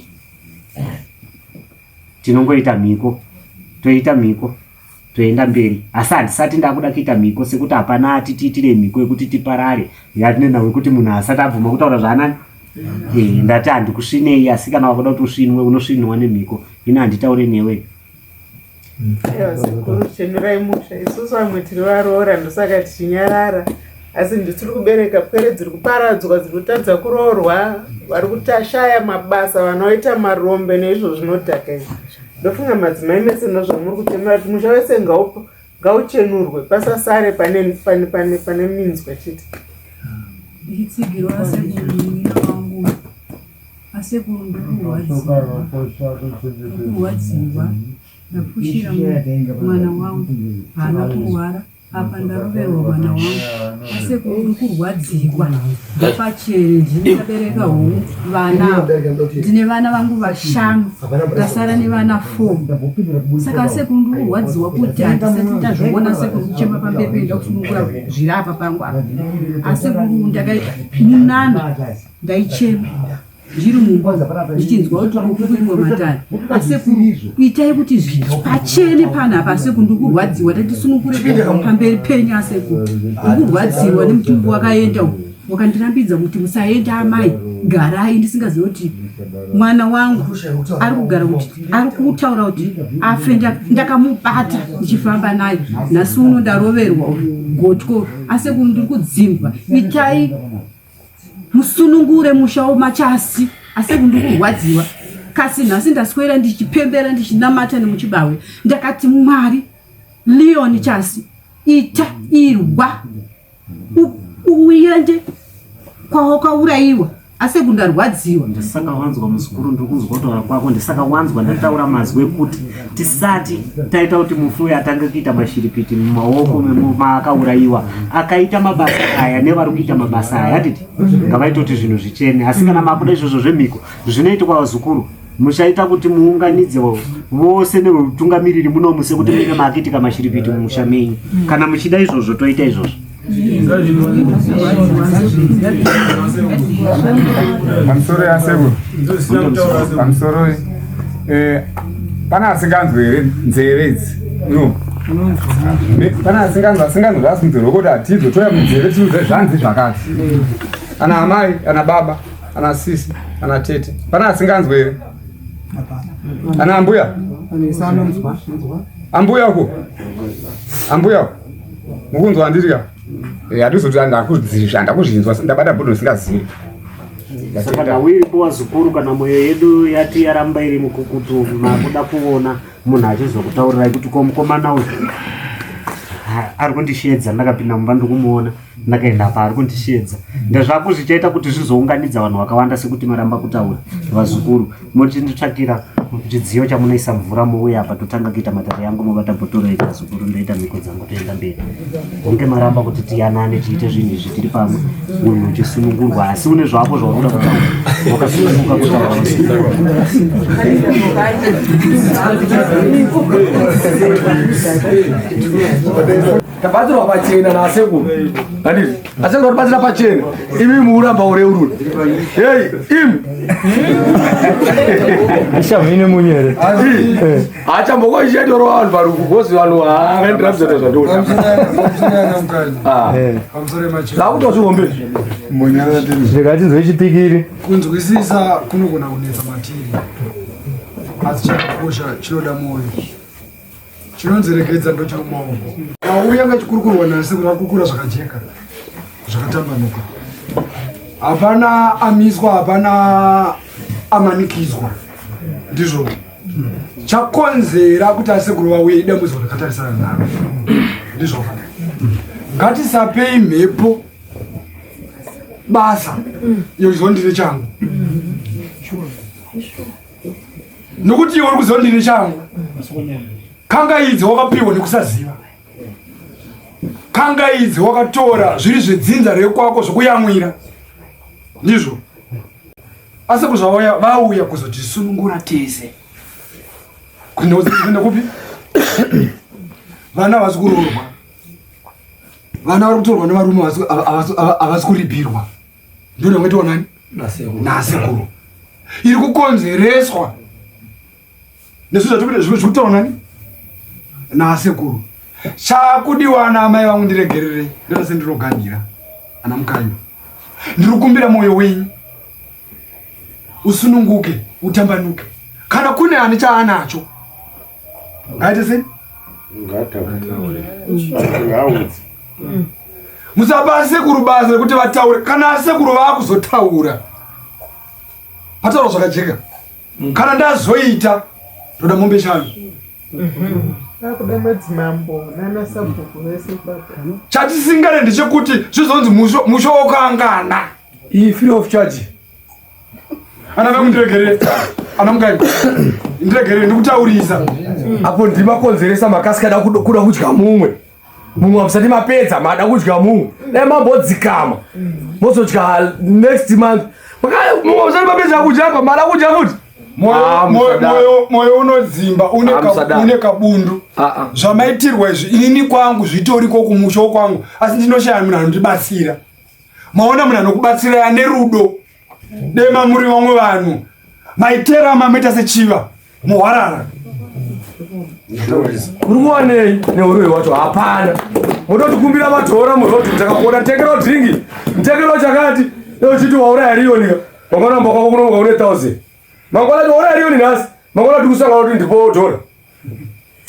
Tinongoita mhiko, toita mhiko, toenda mberi. Asi handisati ndakuda kuita mhiko sekuti hapana tiitire mhiko yekuti tiparare yatinena wekuti munhu asati abvuma kutaura zvaanani. Ndati handikusvinei, asi kana wakuda kuti usvinwe unosvinwa nemhiko. Ini handitaure newe. Aiwa sekuru chenurai musha, isusu vamwe tiri varoora ndosaka tichinyarara. Asi nditiri kubereka pwere dziri kuparadzwa, dziri kutadza kuroorwa, vari kutashaya mabasa, vanoita marombe neizvo zvinodhaka izvi. Ndofunga madzimai mese nozvamuri kutemera kuti musha wese ngauchenurwe pasasare pane minzwa chete. Ndichitsigirwa asekuru wangu, asekuru ndokurwadziwa ndapushira mwana wangu haana kurwara. Apa ndaroverwa mwana wangu, asekuru ndikurwadziwa pachere ndinabereka vana, ndine vana vangu 5 ndasara nevana 4. Saka asekuru ndikurwadziwa kuti handisati ndazviona sekuru kuchema pambepo enda kusunungura zvirapa pangu apa. Asekuru ndakaimunana ndaichema ndiri mumba ndichinzwa kuti ukurimwa matani. Asekuru itai kuti pachene panapa. Asekuru ndikurwadziwa tatisunukure pamberi penyu. Asekuru ndikurwadziwa nemutumbi wakaenda wakandirambidza kuti musaenda amai, garai. Ndisingazivi kuti mwana wangu ari kugara kuti ari kutaura kuti afe ndakamubata ndichifamba naye. Nhasi uno ndaroverwa gotyo. Asekuru ndiri kudzimbwa, itai musunungure musha machasi. Asekuru ndikurwadziwa kasi nhasi ndaswera ndichipembera ndichinamata nemuchibawe. Ndakati Mwari Leon chasi ita irwa uende kwawakaurayiwa. Asekuru ndarwadziwa. Ndisaka wanzwa muzukuru ndikuzwa kutaura kwako. Ndisaka wanzwa ndataura mazwi ekuti tisati taita kuti mufuyi atange kuita mashiripiti mumaoko maakaurayiwa akaita mabasa aya nevari kuita mabasa aya titi ngavaita kuti zvinhu zvichene. Asi kana makuda izvozvo zvemhiko zvinoitwa vazukuru, muchaita kuti muunganidze vose neutungamiriri munomu sekuti munenge makiitika mashiripiti mumusha menyu. Kana muchida izvozvo toita izvozvo. Pamusoro yasekuru, pamusoro pana asinganzwe here nzeve idzi pana asinganzwe zvasimuzoro kuti hatidzo toya munzeve tiuze zvanzi zvakati. Ana amai, ana baba, ana sisi, ana tete, pana asinganzwe here? Ana ambuya? Ambuya uko? Ambuya uko? Mukunzwa handiri ka? Handizoti ndakuzvinzwa ndabata bhodho singazivi. Saka nawiripo wazukuru kana moyo yedu yati yaramba iri mukukutu nakuda kuona munhu achizokutaurirai kuti komukomana uyu ari kundishedza, ndakapinda mumba ndikumuona ndakaenda apa ari kundishedza. Ndezvako zvichaita kuti zvizounganidza vanhu vakawanda sekuti maramba kutaura vazukuru. Motinditsvakira chidziyo chamunoisa mvura muuya apa totanga kuita matare yangu mobata bhotoro ita vazukuru ndoita mhiko dzangu toenda mberi. Munge maramba kuti tiyanane tiite zvinhu izvi tiri pamwe munhu uchisunungurwa asi une zvako zvaunoda kutaura wakasununguka kutaura. tabatsirwa pachena nasekuru handiti asekuru tibatsira pachena imi muuramba ureurura hei imi Ashamine munyere. achambokoshetoro vanhu paruku kozi vanhu havaendera muzvete zvandoda zakutozvihombe Zvikatinzwe chipikiri. kunzwisisa kunogona kunetsa matiri asi chakakosha chinoda mwoyo chinonzerekedza ndo chiri mumaoko. Auya ngachikurukurwa nasi kurakukura zvakajeka zvakatambanuka, hapana amiswa, hapana amanikidzwa. Ndizvo chakonzera kuti asekuru vauye idambudziko rakatarisana naro. Ndizvo ngatisapei mhepo basa yozondine changu nokuti iwe uri kuzondine changu. Kangaidze wakapiwa nekusaziva, kangaidze wakatora zviri zvedzinza rekwako zvokuyamwira. Ndizvo asi kuzvauya vauya kuzotisunungura tese kuenda kupi? Vana havasi kuroorwa, vana vari kutorwa nevarume havasi kuripirwa. Ndino ngetiwa nani? Nasekuru. Iri kukonzereswa nesu zvikutorwa nani? Nasekuru. Chakudiwa ana amai vangu ndiregerere ndose ndinoganira ana mukanyi. Ndiri kukumbira mwoyo wenyu usununguke, utambanuke. Kana kune ane chaanacho ngaite sei? Musapa sekuru basa rekuti vataure. Kana sekuru vakuzotaura pataura zvakajeka. Kana ndazoita ndoda mombe shanu. Akuda madzimambo nana sabhuku vese baba. Chatisingane ndechekuti zvizonzi musho wakangana. iyi free of charge Ana vangu ndiregere, ana mukanyi ndiregere ndikutaurisa. apo ndimakonzeresa makasikada kuda kudya mumwe hamusati mapedza mada kudya mumwe dai mambodzikama mozodya next month mumwe hamusati mapedza kudya apa mada kudya futi. Moyo unodzimba une kabundu. Zvamaitirwa izvi inini kwangu zvitoriko kumusho kwangu, asi ndinoshaya munhu anondibatsira. Maona munhu anokubatsira ane rudo. Dema muri vamwe vanhu maitera mameita sechiva muhwarara. Uri kuwanei neuroi wacho? Hapana, mototikumbira madhora muroti takakona tengero dringi mtekero chakati nochiti wauraya riyonika mangwana mbako kunomuka une 1000 mangwana wauraya riyoni nhasi mangwana tikusanga kuti ndipo dhora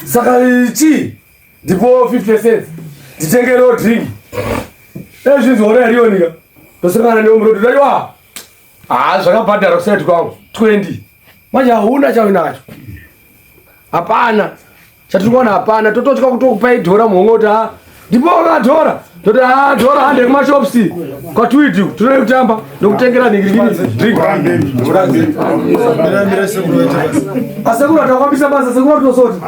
saka chi ndipo 50 cents nditengero dringi ezvinzi wauraya riyonika tosangana neumuroti taiwa zvakabhadhara kusati kwangu 20 manje hauna chauinacho. Hapana, chatiri kuona hapana, tototya kutokupai dhora muhongoti ndipo wakadhora toti dhora hande kumashopsi kwatwiti tinoda kutamba nokutengera asekuru atakwambisa basa sekuru atosoti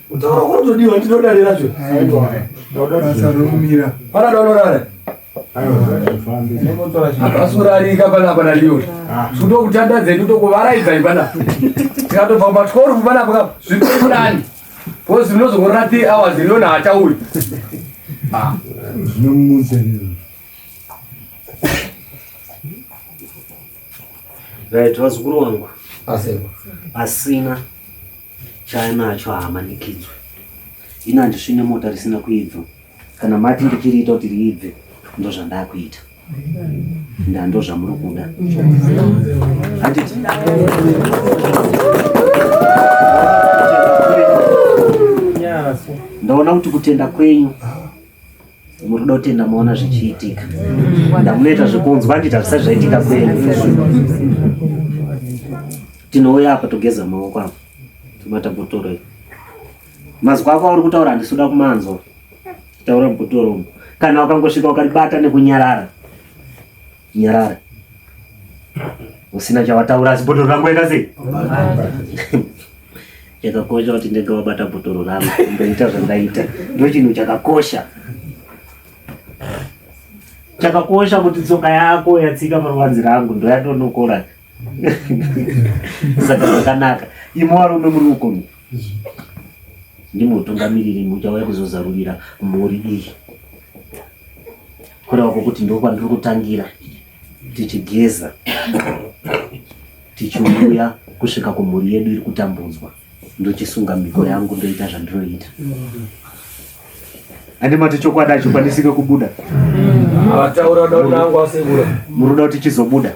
utaura kunotodiwa ndinodariracho pana donorare akasurarika panapa naliyoti kutokutandadze ndotokuvaraidza ipana tikatobva matikorufu panapa zvitokudani kozi vinozongorora 3 hours rinona hatauri right. Vazukuru wangu asina chaanacho haamanikidzwe. Ina handisvine mota risina kuibva. Kana mati ndichiriita kuti riibve ndo zvandakuita ndando zvamuri kuda. Ndaona kuti kutenda kwenyu Muruda kutenda maona zvichiitika. Ndamunoita zvekunzwa ndita zvisazvaitika kwenu. Tinouya apa togeza maoko apa. Tomata bhotoro. Mazwa ako uri kutaura handisuda kumanzwa. Taura bhotoro. Kana wakangosvika ukaribata nekunyarara. Nyarara. Usina chawataura asi bhotoro rangu enda sei? Chakakosha kuti ndega wabata bhotoro rangu. Ndoita zvandaita. Ndo chinhu chakakosha. Chakakosha kuti tsoka yako yatsika parwanzi rangu ndo yatonokora. Saka zvakanaka. Imo varume muri ukomi. Ndimutungamiriri muchauya kuzozarurira mhuri iyi. Kureva kwokuti ndo kwandiri kutangira. Tichigeza. Tichiuya kusvika kumhuri yedu iri kutambudzwa. Ndochisunga mhiko yangu ndoita zvandinoita. Handimati chokwadi achikwanisike kubuda. Ataura dauda wangu asebura. Muruda kuti chizobuda.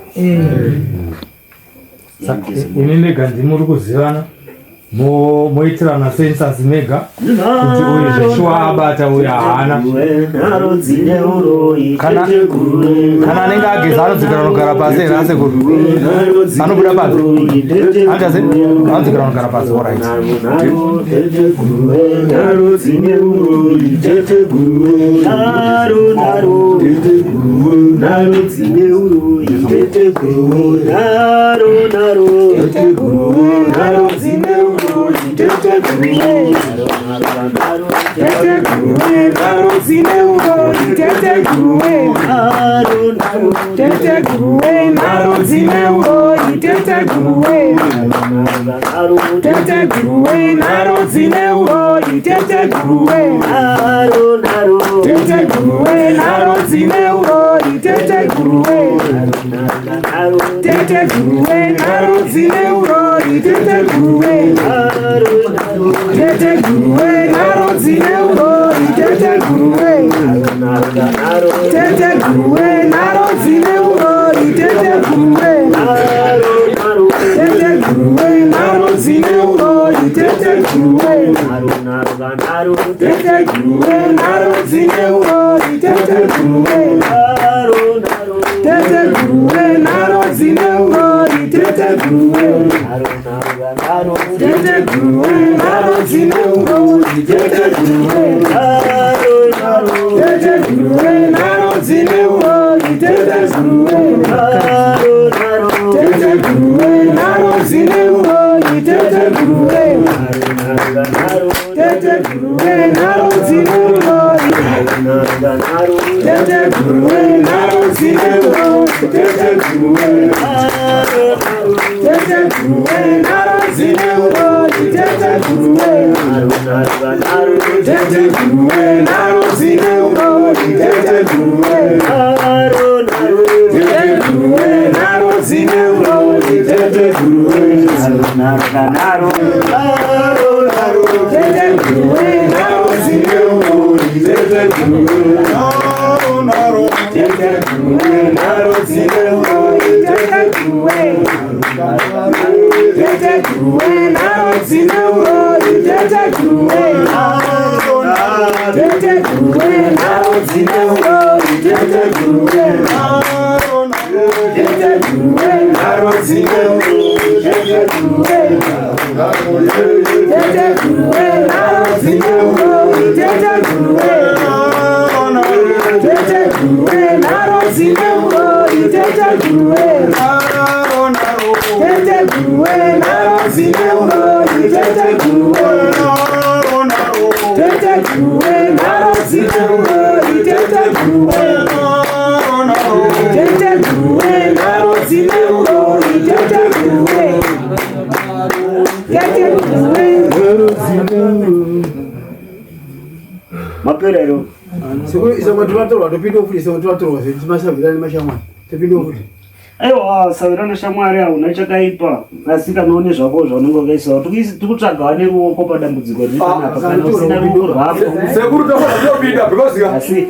Ini ndega ndimuri kuzivana moitirana sensazi mega kuti uyu zveshuwa abata uyu haana kana anenge ageza anodzikira anogara pasi here asekuru anobuda pasi andase anodzikira anogara pasi orit Maperero. Isongo tuwatorwa topindo futi isongo tuwatorwa zimashavirani mashamwari topindo futi. Aiwa savirana shamwari hauna chakaipa asi kanoone zvako zvaunenge wakaisa tikutsvaga wane ruoko padambudziko riri panapa kana usina ruoko rwako sekuru topinda because asi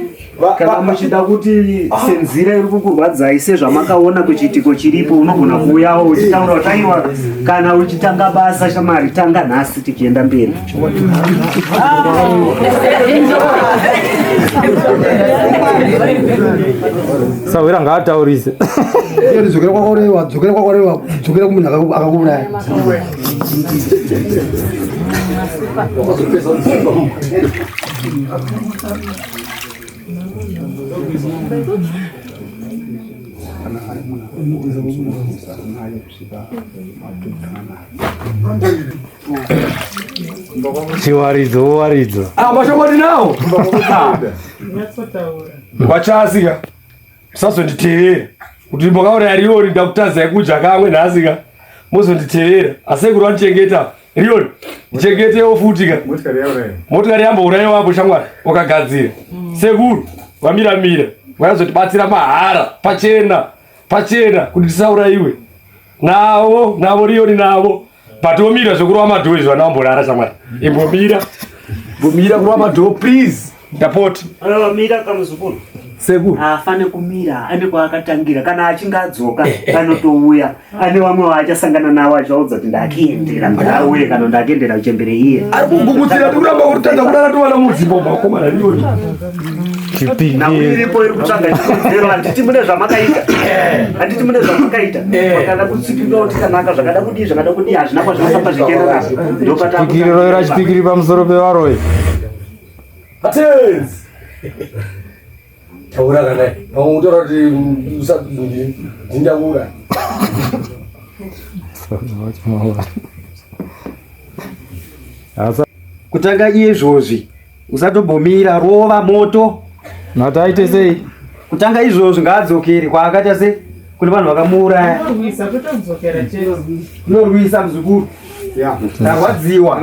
kana muchida kuti senzira iri kukurwadzai sezvamakaona kuchiitiko chiripo unogona kuuyawo uchitaura kuti aiwa kana uchitanga basa shamari tanga nhasi tichienda mberi. Sawira ngaataurise dzokera kwakwarewa kumunhu akakuuraya. chiwaridzo mashokoti nawo wachasika tisazonditeera kuti makaona riori ndakutadzai kudya kamwe nhasika mozonditeera asekuru vanichengeta riori ndichengetewo futika motikari yambourayiwapo shamwari wakagadzira sekuru vamiramira vakazotibatsira mahara pachena kuti tisaurayiwe navo riori navo patomira zvekurova madhoo izvo vana vamborara shamwari imbomira kurova madhoo please ndapota mira kamuzukuru sekuru afane kumira ane kwaakatangira kana achinge adzoka anotouya ane vamwe vaachasangana navo achivaudza kuti ndakiendera ndauye kana ndakiendera kuchembere iye ari kugugutsira tikuramba kutadza kudara tovana muzimbabwe vakomana riori nakuiripo iri kutsvaga chikonzero handiti mune zvamakaita makada kutsikirira kuti kanaka zvakada kudii hazvina kwazvinofamba zvichienda nazvo pikiriro ira chipikiri pamusoro pevaroi taura kana utaura kuti ndindaura kutanga izvozvi usatombomira rova moto nataite sei kutanga izvozvi ngaadzokere kwaakaita se kune vanhu vakamuuraya unorwisa muzukuru tarwadziwa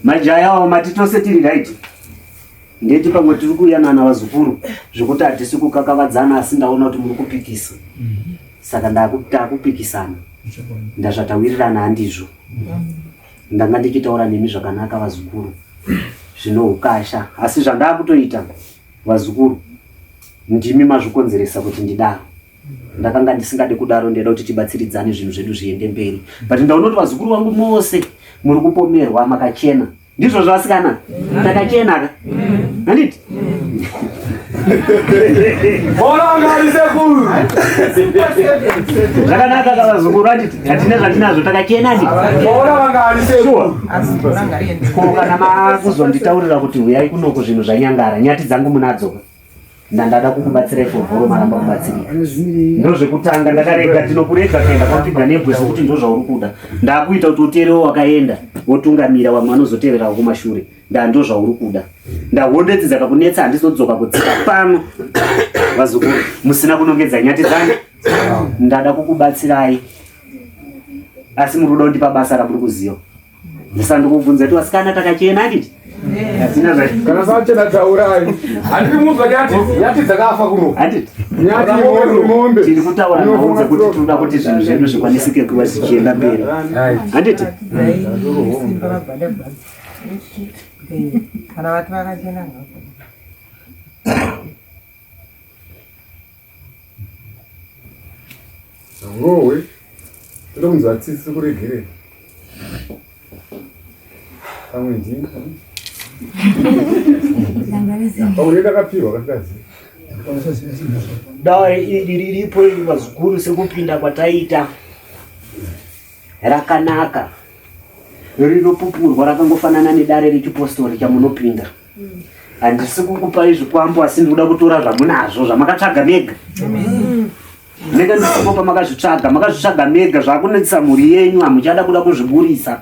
majaya avo matitose tiri right ndeti pamwe tiri kuyanana vazukuru zvekuti hatisi kukakavadzana asi ndaona kuti muri kupikisa saka ndakupikisana ndazvatawirirana handizvo ndanga ndichitaura nemi zvakanaka vazukuru zvino ukasha asi zvandakutoita vazukuru ndimi mazvikonzeresa kuti ndidaro ndakanga ndisingade kudaro ndeda kuti tibatsiridzane zvinhu zvedu zviende mberi but ndaona kuti vazukuru vangu mose muri kupomerwa makachena ndizvo zvasikana takachena handiti Bora vangarise kuru. Zvakanaka kavazukuru atiti hatina zvatinazvo takachena ndi. Bora vangarise kuru. Ko kana makuzonditaurira kuti uyai kunoko zvinhu zvanyangara nyati dzangu munadzo. Ndandada kukubatsirai fovhoro maramba kubatsirika. Ndozvekutanga ndakarega tinokurega kuenda kwapiga nebwe sokuti ndozvauri kuda. Ndakuita kuti uterewo wakaenda wotungamira vamwe vanozotevera kumashure. Ndozvauri kuda. Ndahondedzera kakunetsa handizodzoka kudzika pano. Vazukuru musina kunongedza nyati dzangu. Ndada kukubatsirai. Asi muri kuda kundipa basa ramuri kuziva. Ndisandokubvunza kuti wasikana takachena handiti? Kana sachena taurai. Handiri muzwa nyati dzakafa kuno. Handiti? Nyati mombe. Tiri kutaura naunze kuti tinoda kuti zvinhu zvedu zvikwanisike kuva zvichienda mberi. Handiti? Kana vatu vakachena ngowe ndomunzwa tsitsi kuregere pamwe ndinga pamwe ndakapirwa kakazi dawa iri riripo vazukuru sekupinda kwataita rakanaka rinopupurwa rakangofanana nedare rechipostori chamunopinda. Handisi kukupai zvikwambo asi ndikuda kutora zvamunazvo zvamakatsvaga mega. Nega ndisipo pamakazvitsvaga makazvitsvaga mega zvakunetsa mhuri yenyu hamuchada kuda kuzviburisa.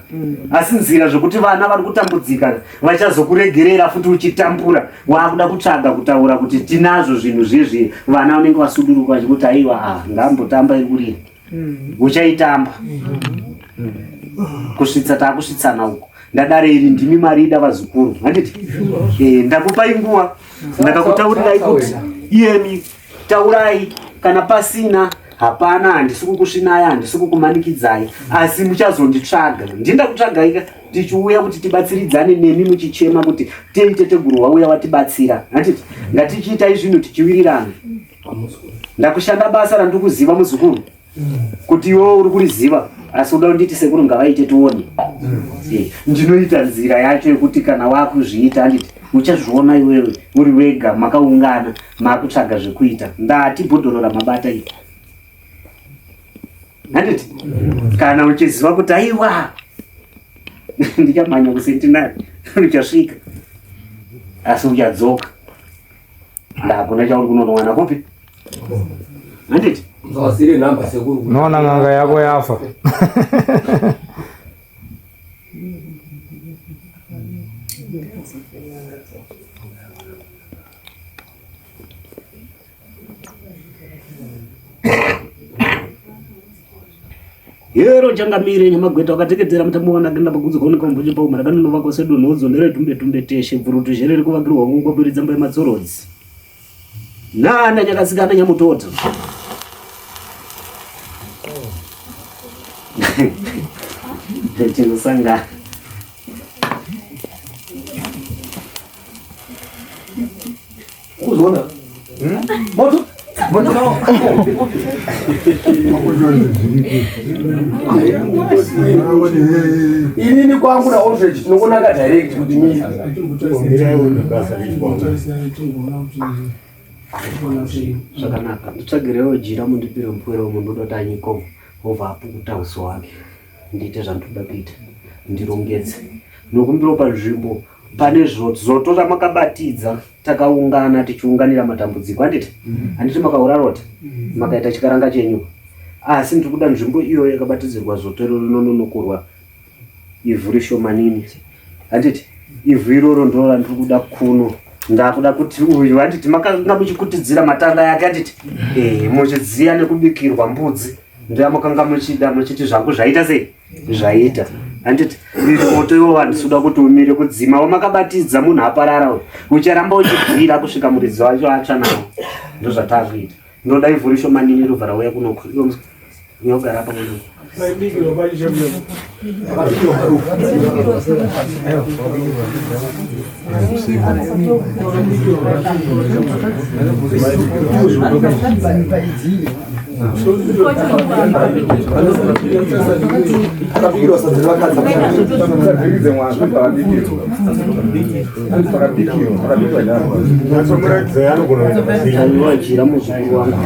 Asi nzira zvokuti vana vari kutambudzika vachazokuregerera futi uchitambura waakuda kutsvaga kutaura kuti tinazvo zvinhu zvezvi vana vanenge vasuduruka vachikuti aiwa ngambotamba ikurira uchaitamba kusvitsa taakusvitsana uko. Ndadare iri ndimi marida vazukuru. Handiti? Ndakupai nguva. Ndakakutaurirai kuti iyemi taurai kana pasina hapana handisi kukusvinai handisi kukumanikidzai asi muchazonditsvaga. Ndinda kutsvagai tichiuya kuti tibatsiridzane nemi muchichema kuti teiteteguru wauya watibatsira. Handiti? Ngatichiitai zvinhu tichiwirirana. Ndakushanda basa randikuziva muzukuru. Kuti iwo uri kuriziva asi uda kunditi sekuru ngavaite tione. Ndinoita nzira yacho yekuti kana wakuzviita handiti uchazviona iwewe uri wega makaungana makutsvaga zvekuita. Ndati bhodhoro ramabata iri. Handiti? Kana uchiziva kuti aiwa ndichamhanya kusentinari uchasvika asi uchadzoka. Ndakuna chauri kunonowana kupi? Handiti? Zawasiri namba sekuru. Nona nganga yako yafa. Yero changamire nyamagweta wakatekedzera mutambo wanagenda pagudzi kuoneka mubvunje pauma rakanonova sedu nodzo neredhumbe dhumbe teshe bvurutu zherere kuvagirwa kungo kwiridza mbai matsorodzi. Nana nyakasikana nyamutota. Chinosangana. Kuzona? Moto? Moto nao? Inini kwangu na orphanage tinokonaka direct kuti mimi. Zvakanaka. Nditsvagirewo jira mundipire mupwero mundodota anyiko obva apukuta uso wake. Ndiite zvandoda kuita. Ndirongedze. Nokumbiro panzvimbo pane zoto ramakabatidza takaungana tichiunganira matambudziko. Handiti? Handiti makaurarota makaita chikaranga chenyu. Asi ndiri kuda nzvimbo iyo yakabatidzirwa zoto rinononokurwa ivhu rishomanini. Handiti? Ivhu iroro ndiro randiri kuda kuno. Ndakuda kuti uyu handiti makanga muchikutidzira matanda yake. Handiti? Muchidziya nekubikirwa mbudzi. Ndamakanga muchida muchiti zvangu zvaita sei? Zvaita. Handiti? Iri moto iwo handisuda kuti umire kudzima wamakabatidza munhu aparara ucharamba uchibvira kusvika muridzi wacho atsva nawo. Ndozvatakuita. Ndoda ivhu rishomanini robva rauya kunoko. Inogara pamuno. Jira muzukuru wangu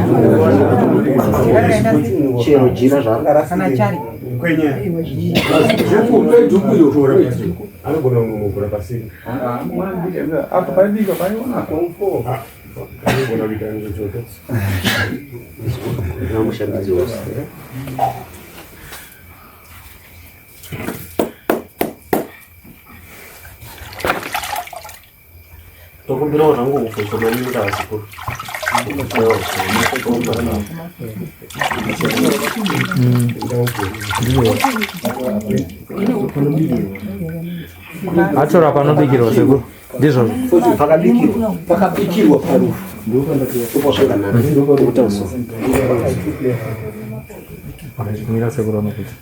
chero jira zvakasana kwenye anogona kumugura pasini apa paibika paiona anogona kuita ngechoto namushandidzi wose tokumbirawo zvangu kushomanyika vasikuru atora panobikirwa sekuru ndizvo pakabikirwa parufu mira sekuru anokuti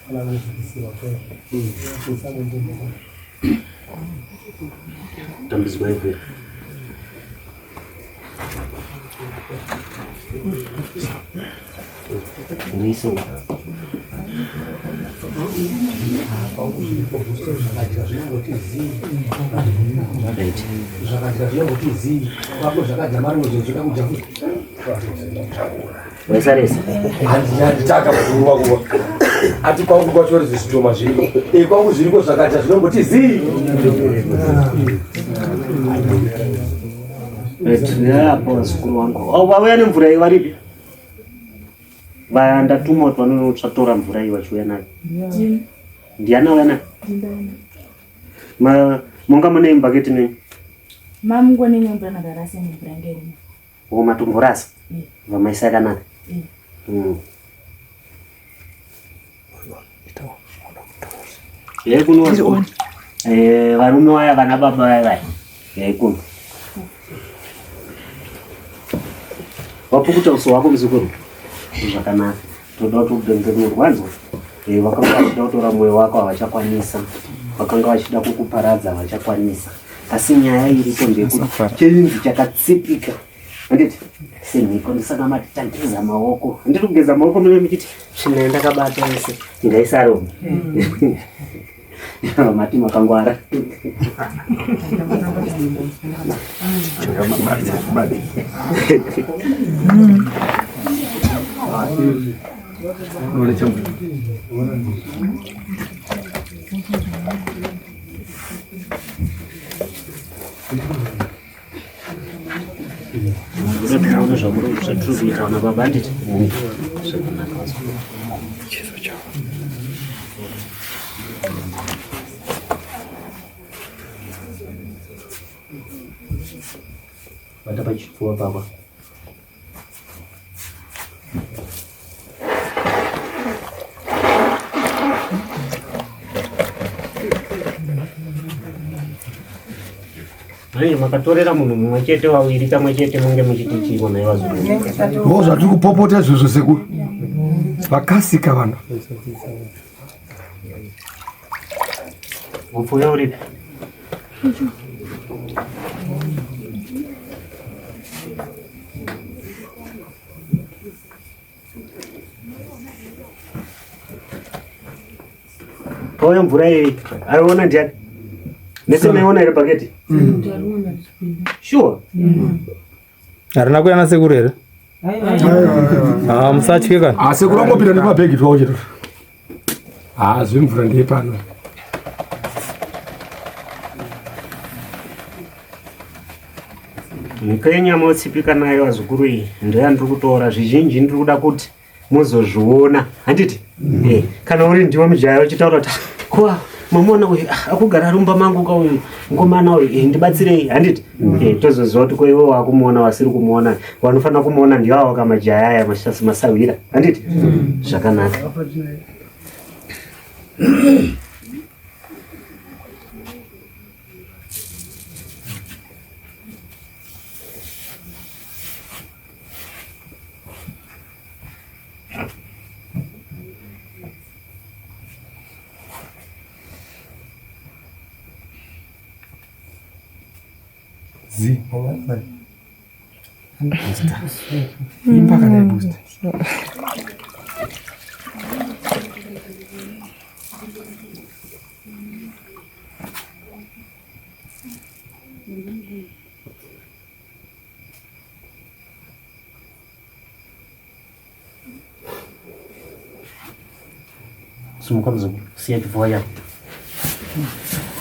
tambidzwa iveri Niso. Wesaresa. Handitaka mukuru wako. Ati kwangu kwachori zvisitoma zviriko. Kwangu zviriko zvakati zvinongoti zii. Hapo wazukuru wangu. Wauya nemvura iyi varipi? Ndatumwa kuti vanotsvatora mvura iyi vachiuya nayo. Ndiani auya nayo? Munga mune imbaketi nei? Mamungone mvura nagarasi mvura ngerimwe. Matumburasi? Vamaisa yakanaka? Yaikuno varume vaya vana baba vaya yaikuno. Wapukuta uso wako mzukuru zvakanaka toda kuti ubengenuke wanzwa vakanga vachida kutora mwoyo wako havachakwanisa vakanga vachida kukuparadza havachakwanisa asi nyaya iripo ndekuti chinhu chakatsipika handiti semhiko ndisakamati tageza maoko handiti kugeza maoko mune michiti svina ndakabata ese ngaisaroma mati makangwara Bata pachipfuwa papa. Hai makatorera munhu mumwe chete wawiri kamwe chete munge muchiti chivona iwazvo. Wo zvatiri kupopota izvozvo sekuru. Vakasika vanhu. Mupfuya uripi? Kauya mvura iyi ariona ndiani? Nese maiona iri paketi? Sure. Harina kuyana sekuru here? Musatye kana. Sekuru angopinda nemabhegi twawo chete. Zvemvura ndeye pano. Nyika yenyama yotsipika nayo wazukuru iyi ndoyandiri kutora zvizhinji ndiri kuda kuti muzozviona handiti kana uri ndiwe mujaya uchitaura kuti kwa mamona uyu akugara rumba mangu kauyu ngomana uyu ndibatsirei handiti tozoziva kuti kwaiwe wakumuona wasiri kumuona wanofanira kumuona ndiwawo kamajaya aya masawira handiti zvakanaka. Mpaka na booster. Sumuka mzungu, siya kivoya.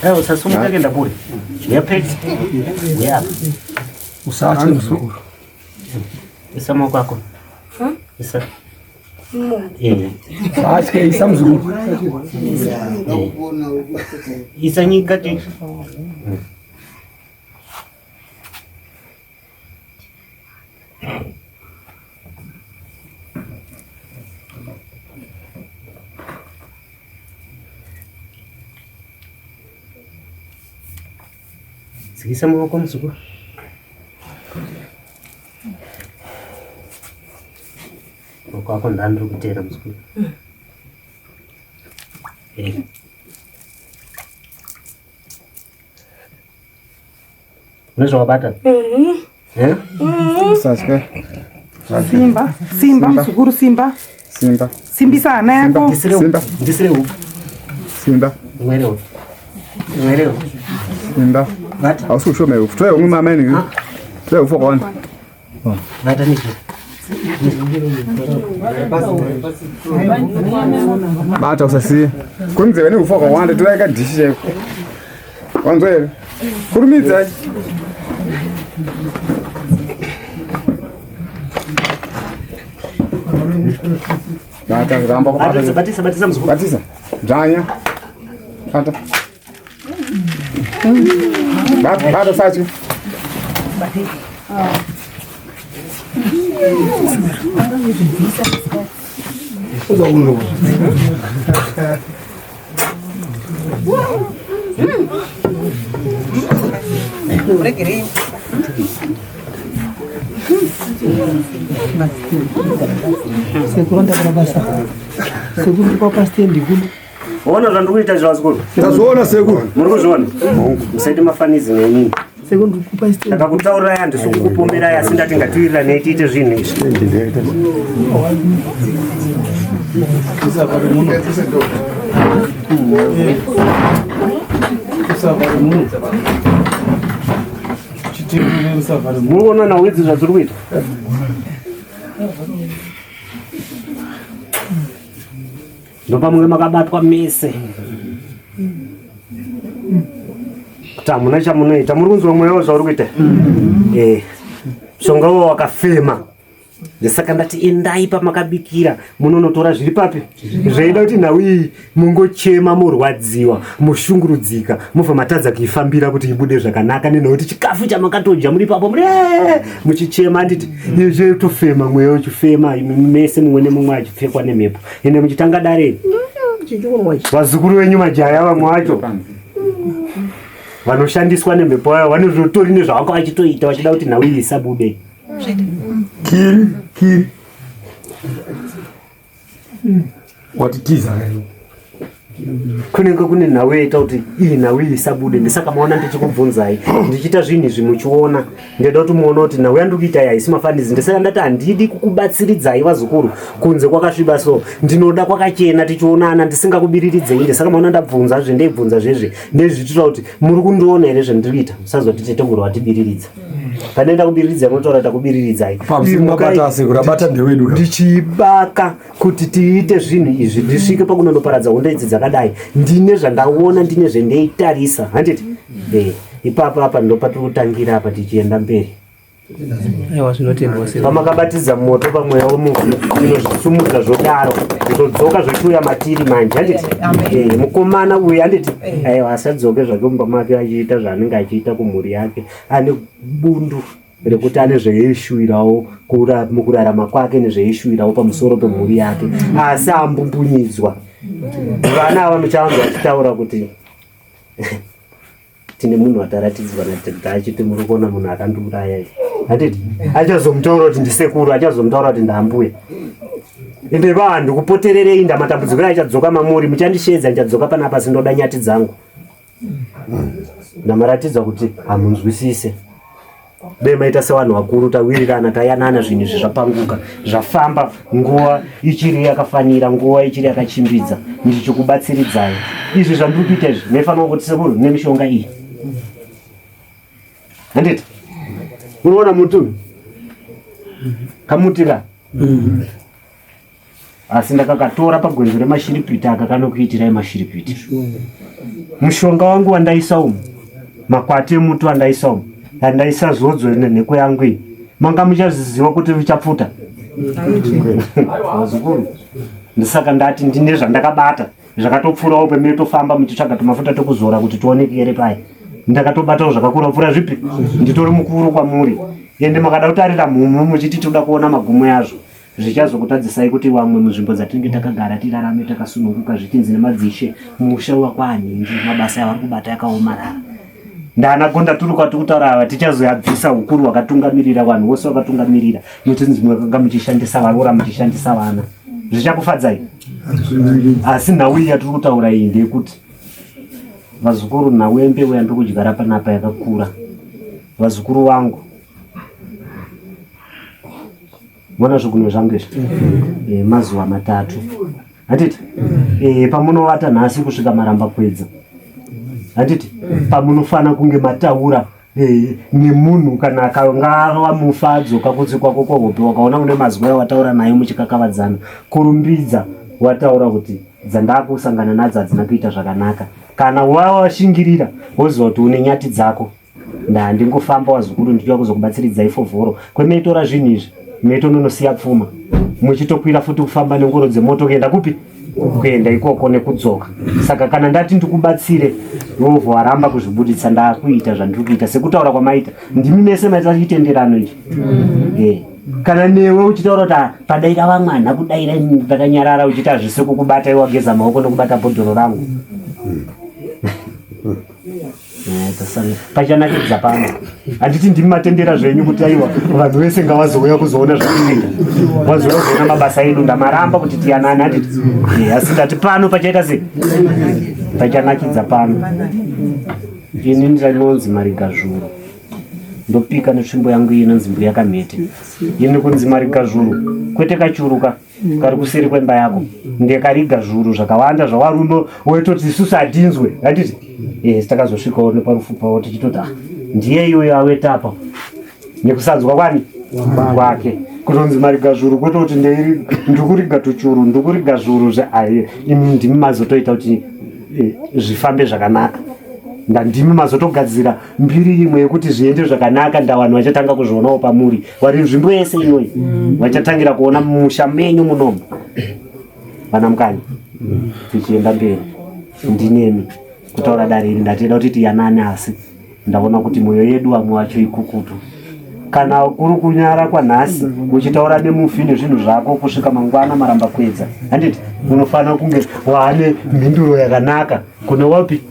Sasa sumuka kenda bure. Ya peti. Ya. Usaache mzungu. Isa moko wako. Isa. Saache isa mzungu. Isa nyikati. Sikisa mwako msuku. Mwako wako ndandru kutera msuku. Unaweza wabata? Sasa. Simba msukuru Simba. Simbi sana yako. Simba. Mwelewa. Simba. Aususho meyo. Toe umama nini? Toe ufoko wani. Bata niki. Bata usasi. Kunze wene ufoko wani tuweka dishe. Wanzoe. Kurumiza. Bata ramba kwa batisa mzuku. Batisa. Janya. Bata. Bata sachi. Uza uno. Sekunde barabasa. Sekunde kwa pastendi kulu. Ona randuita zvazikuru. Tazona sekuru. Muri kuzviona? Musaite mafanizi neni. Sekunde kwa pastendi. Ndakakutaurira yandi sokupomera yasi ndati ngatiwirira neitiite zvinhu izvi. Muona na widzi zvadziri kuita. Ndopamwe makabatwa mese. Kuti hamuna chamunoita, muri kunzwa mweya zvauri kuita. Shongawo wakafema. Ndesaka ndati endai pamakabikira munonotora zviri papi zvaida kuti nhau iyi mungochema murwadziwa mushungurudzika mubva matadza kuifambira kuti ibude zvakanaka nenokuti chikafu chamakatodya muri papo muchichema anditi izve tofema mweya uchifema mese mumwe nemumwe achipfekwa nemhepo ende muchitanga darei vazukuru venyu majaya vamwe vacho vanoshandiswa nemhepo yayo vanozotori nezvavanga vachitoita vachida kuti nhau iyi isabude. Kiri. Watitiza. Kunenge kune nhau yaita kuti iyi nhau iyi isabude ndisaka maona ndichikubvunzai ndichiita zvinhu izvi muchiona ndinoda kuti muone kuti nhau yandikuita iyi haisi mafanizi ndisaka ndati handidi kukubatsiridzai vazukuru kunze kwakasviba so ndinoda kwakachena tichionana ndisingakubiriridzei ndisaka maona ndabvunza zvendeibvunza zvezve ndezvichitaura kuti muri kundiona here zvandiri kuita musazoti tetenguro watibiriridza panenda kubiriridza munotaura kuti takubiriridzai ndichibaka kuti tiite zvinhu izvi ndisvike pakunondoparadza hondo idzi dzakadai ndine zvandaona ndine zvendeitarisa handiti ipapa apa ndopatikutangira apa tichienda mberi. Pamakabatidza moto pamweya wemunhu inozvisumudza zvodaro zvitodzoka zvochiuya matiri manje handiti mukomana uyu handiti aiwa asadzoke zvake mumba make achiita zvaanenge achiita kumhuri yake ane bundu rekuti ane zveishuwirawo mukurarama kwake nezveishuwirawo pamusoro pemhuri yake asi ambumbunyidzwa. Vana ava muchavanza vachitaura kuti tine munhu wataratidzwa achiti muri kuona munhu akandiuraya handiti achazomutaura kuti ndisekuru achazomutaura kuti ndambuya ende vanhu kupotererei ndamatambudziko achadzoka mamuri muchandishedza ndichadzoka panapa sindoda nyati dzangu ndamaratidza kuti hamunzwisise dai maita sevanhu vakuru tawirirana tayanana zvinhu izvi zvapanguka zvafamba nguva ichiri yakafanira nguva ichiri yakachimbidza ndichikubatsiridzai izvi zvandiri kuita izvi maifanira kuti sekuru nemishonga iyi handiti unoona mutu kamutika asi ndakakatora pagwenzo remashiripiti aka kanokuitirai mashiripiti mushonga wangu wandaisa umu makwati emuti wandaisa umu andaisa zodzo nenheko yangu iyi manga muchaziziva kuti vichapfuta vazukuru ndisaka ndati ndine zvandakabata zvakatopfurawo pemetofamba muchitsvaga tomafuta tokuzora kuti tioneke here paya ndakatobatawo zvakakura pfuura zvipi nditori mukuru kwamuri ende makada kutarira mhumu muchiti toda kuona magumo yazvo zvichazokutadzisai kuti vamwe munzvimbo dzatinenge takagara tirarame takasununguka zvichinzi nemadzishe musha wakwaningi mabasa avari kubata yakaomarara ndanagonda turuka tikutaura ava tichazoyabvisa ukuru hwakatungamirira vanhu vose vakatungamirira notinzi mwakanga muchishandisa varora muchishandisa vana zvichakufadzai asi nhau iyi yatiri kutaura iyi ndeyekuti vazukuru nhau yembeu yandiri kudyara panapa yakakura vazukuru vangu mona zvigunwe zvangu izvi mazuva 3 handiti pamunovata nhasi kusvika maramba kwedza handiti pamunofana kunge mataura nemunhu kana akanga mufadzo kakutsi kwako kwahope wakaona une mazwi wataura naye muchikakavadzana kurumbidza wataura kuti dzandakusangana nadzo hadzina kuita zvakanaka kana wawashingirira woziva kuti une nyati dzako ndandingofamba wazukuru ndichiva kuzokubatsiridzai fovhoro kwemeitora zvinhu izvi meitononosiya pfuma muchitokwira futi kufamba nengoro dzemoto kuenda kupi kuenda ikoko nekudzoka saka kana ndati ndikubatsire rovho waramba kuzvibuditsa ndakuita zvandiri kuita sekutaura kwamaita ndimi mese maita chitenderano ichi kana newe uchitaura kuti padaira vamwe hana kudaira vakanyarara uchiti hazvisi kukubata iwe wageza maoko nekubata bhodhoro rangu pachanakidza pano handiti ndimi matendera zvenyu kuti aiwa vanhu vese ngavazouya kuzoona zvatiita vazouya kuzoona mabasa edu ndamaramba kuti tiyanane handiti asi ndati pano pachaita sei pachanakidza pano ini ndinonzi Marigazvuru ndopika netsvimbo yangu iyi inonzi Mbuya Kamhete ini kunzi Marigazvuru kwete kachuruka kari kuseri kwemba yako ndekaRigazvuru zvakawanda zvawaruno wetoti isusu hatinzwe handiti takazosvikawo neparufu pavo tichitoti ndiye iyoyo awetapa nekusanzwa kwani kwake kunonzi Marigazvuru kwete kuti ndikuriga tuchuru ndikurigazvuru imi ndimi mazotoita kuti zvifambe zvakanaka ndandimi mazotogadzira mbiri imwe yekuti zviende zvakanaka ndavanhu vachatanga kuzvionawo pamuri wari nzvimbo yese iyoyi vachatangira kuona musha menyu munomu vana mukanya tichienda mberi ndinemi kutaura dare iri ndatenda kuti tiyanane asi ndaona kuti mwoyo yedu vamwe vacho ikukutu kana kuri kunyara kwanhasi uchitaura nemufi nezvinhu zvako kusvika mangwana maramba kwedza handiti unofanira kunge waane mhinduro yakanaka kune wapi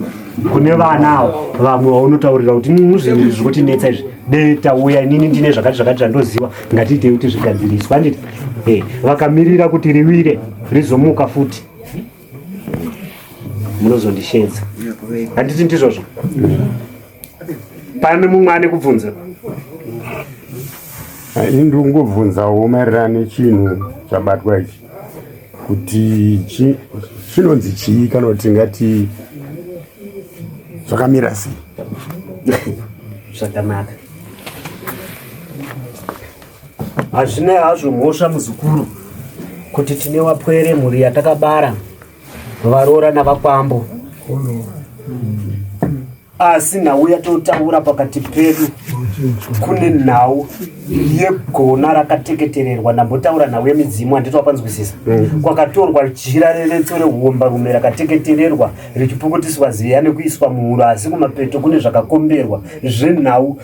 kune vanavo vamwe vaunotaurira kuti zvinhu zviri kutinetsa izvi dei tauya inini ndine zvakati zvakati zvandoziva ngatiitei kuti zvigadziriswa handiti vakamirira kuti riwire rizomuka futi munozondishedza handiti ndizvozvo pane mumwe ane kubvunza ini ndingobvunzawo maererano nechinhu chabatwa ichi kuti chinonzi chii kana kuti ngati zvakamira sei zvakanaka hazvine hazvo mhosva muzukuru kuti tine wapwere mhuri yatakabara varoora navakwambo asi nhau yatotaura pakati pedu kune nhau yegona rakateketererwa ndambotaura nhau yemidzimu handiti wapanzwisisa kwakatorwa jira reretso rehumba rume rakateketererwa richipukutiswa ziya nekuiswa muhuro asi kumapeto kune zvakakomberwa zvenhau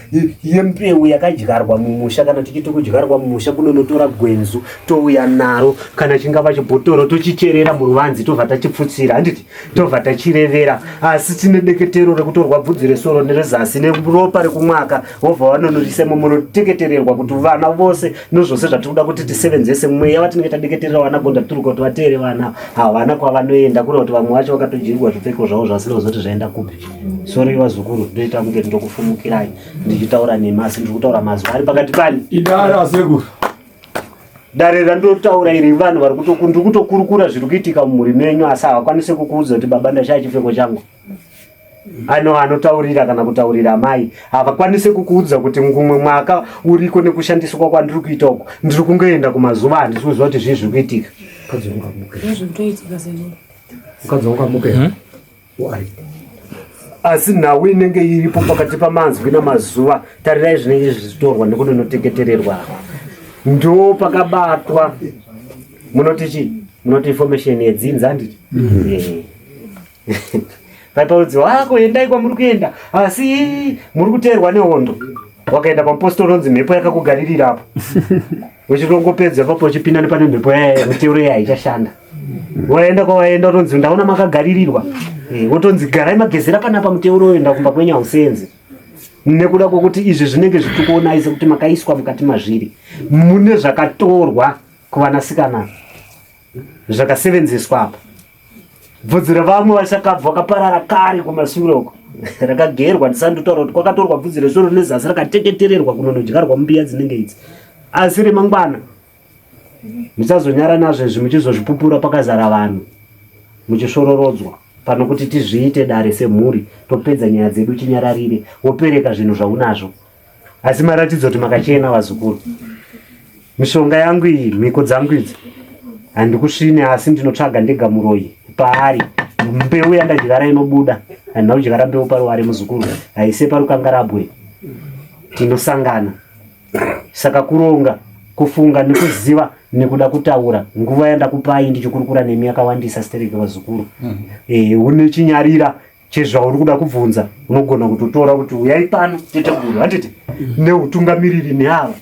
yembeu yakadyarwa mumusha kana tichiti kudyarwa mumusha kunonotora gwenzu touya naro kana chingava chibhotoro tochicherera muruvanzi tobva tachipfutsira handiti tobva tachirevera asi tine deketero rekutorwa bvudzi resoro nerezasi neropa rekumwaka wobva wanonorisemo munoteketererwa kuti vana vose nezvose zvatinoda kuti tisevenzese mweya watinenge tadeketerera vana gonda tiri kuti vateere vana havana kwavanoenda kuri kuti vamwe vacho vakatodyirwa zvipfeko zvavo zvasina kuzoti zvaenda kupi. Sori vazukuru ndoita kunge ndokufumukirai ndichitaura nemi asi ndiri kutaura mazuva ari pakati pani idara sekuru dare randotaura iri vanhu vari kutokurukura zviri kuitika mumhuri menyu asi havakwanisi kukuudza kuti baba ndashaya chipfeko changu. Anotaurira kana kutaurira mai havakwanisi kukuudza kuti mumwe mwaka uriko nekushandiswa kwandiri kuita uko ndiri kungoenda kumazuva handisi kuziva kuti zvii zviri kuitika. Asi nhau inenge iripo pakati pamanzwi namazuva tarirai zvinenge zvichitorwa nekunonoteketererwa ndo pakabatwa munoti chii munoti information yedzinza handiti paiparudziwa kuendai kwamuri kuenda asi muri kuteerwa nehondo wakaenda pamupostori unonzi mhepo yakakugaririrapo uchitongopedza papo uchipinda nepane mhepo yamitero yaichashanda waenda kwawaenda utonzi ndaona makagaririrwa wotonzi garai magezera panapa muteuro oenda kumba kwenyausenzi nekuda kwokuti izvi zvinenge zvitikuonai sekuti makaiswa mukati mazviri mune zvakatorwa kuvanasikana zvakasevenzeswa apa bvudzi revamwe vachakabva vakaparara kare kumashure uko rakagerwa ndisandotaura kuti kwakatorwa bvudzi resoro nezasi rakateketererwa kunonodyarwa mumbiya dzinenge idzi asi remangwana muchazonyara nazvo izvi muchizozvipupura pakazara vanhu muchisvororodzwa pano kuti tizviite dare semhuri topedza nyaya dzedu chinyararire wopereka zvinhu zvaunazvo. Asi maratidza kuti makachena vazukuru. Mishonga yangu iyi mhiko dzangu idzi handikusvine asi ndinotsvaga ndega muroyi paari mbeu yandadyara inobuda handina kudyara mbeu paruware muzukuru haise parukangarabwe tinosangana. Saka kuronga kufunga nekuziva nekuda kutaura nguva yandakupai ndichikurukura nemi yakawandisa stereke vazukuru. Une chinyarira chezvauri kuda kubvunza unogona kutotora kuti uyai pano teteguru handiti neutungamiriri neava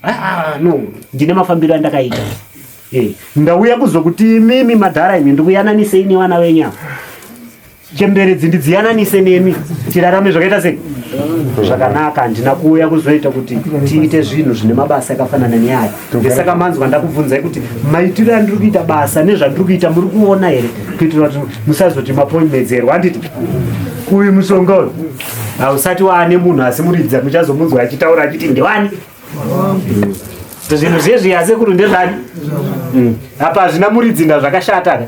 no ndine mafambiro andakaita ndauya kuzokuti mimi madhara imi ndikuyananisei nevana venyama chemberedzi ndidziyananise nemi tirarame zvakaita sei zvakanaka. Handina kuuya kuzoita kuti tiite zvinhu zvine mabasa akafanana neaya. Ndesaka manzwa ndakubvunzai kuti maitiro andiri kuita basa nezvandiri kuita muri kuona here kuitira kuti musazoti mapomedzerwa handiti uyu mushonga uyu hausati waane munhu asi muridza muchazomunzwa achitaura achiti ndewani zvinhu zvezvi yasekuru ndezvani apa hazvina muridzinda zvakashata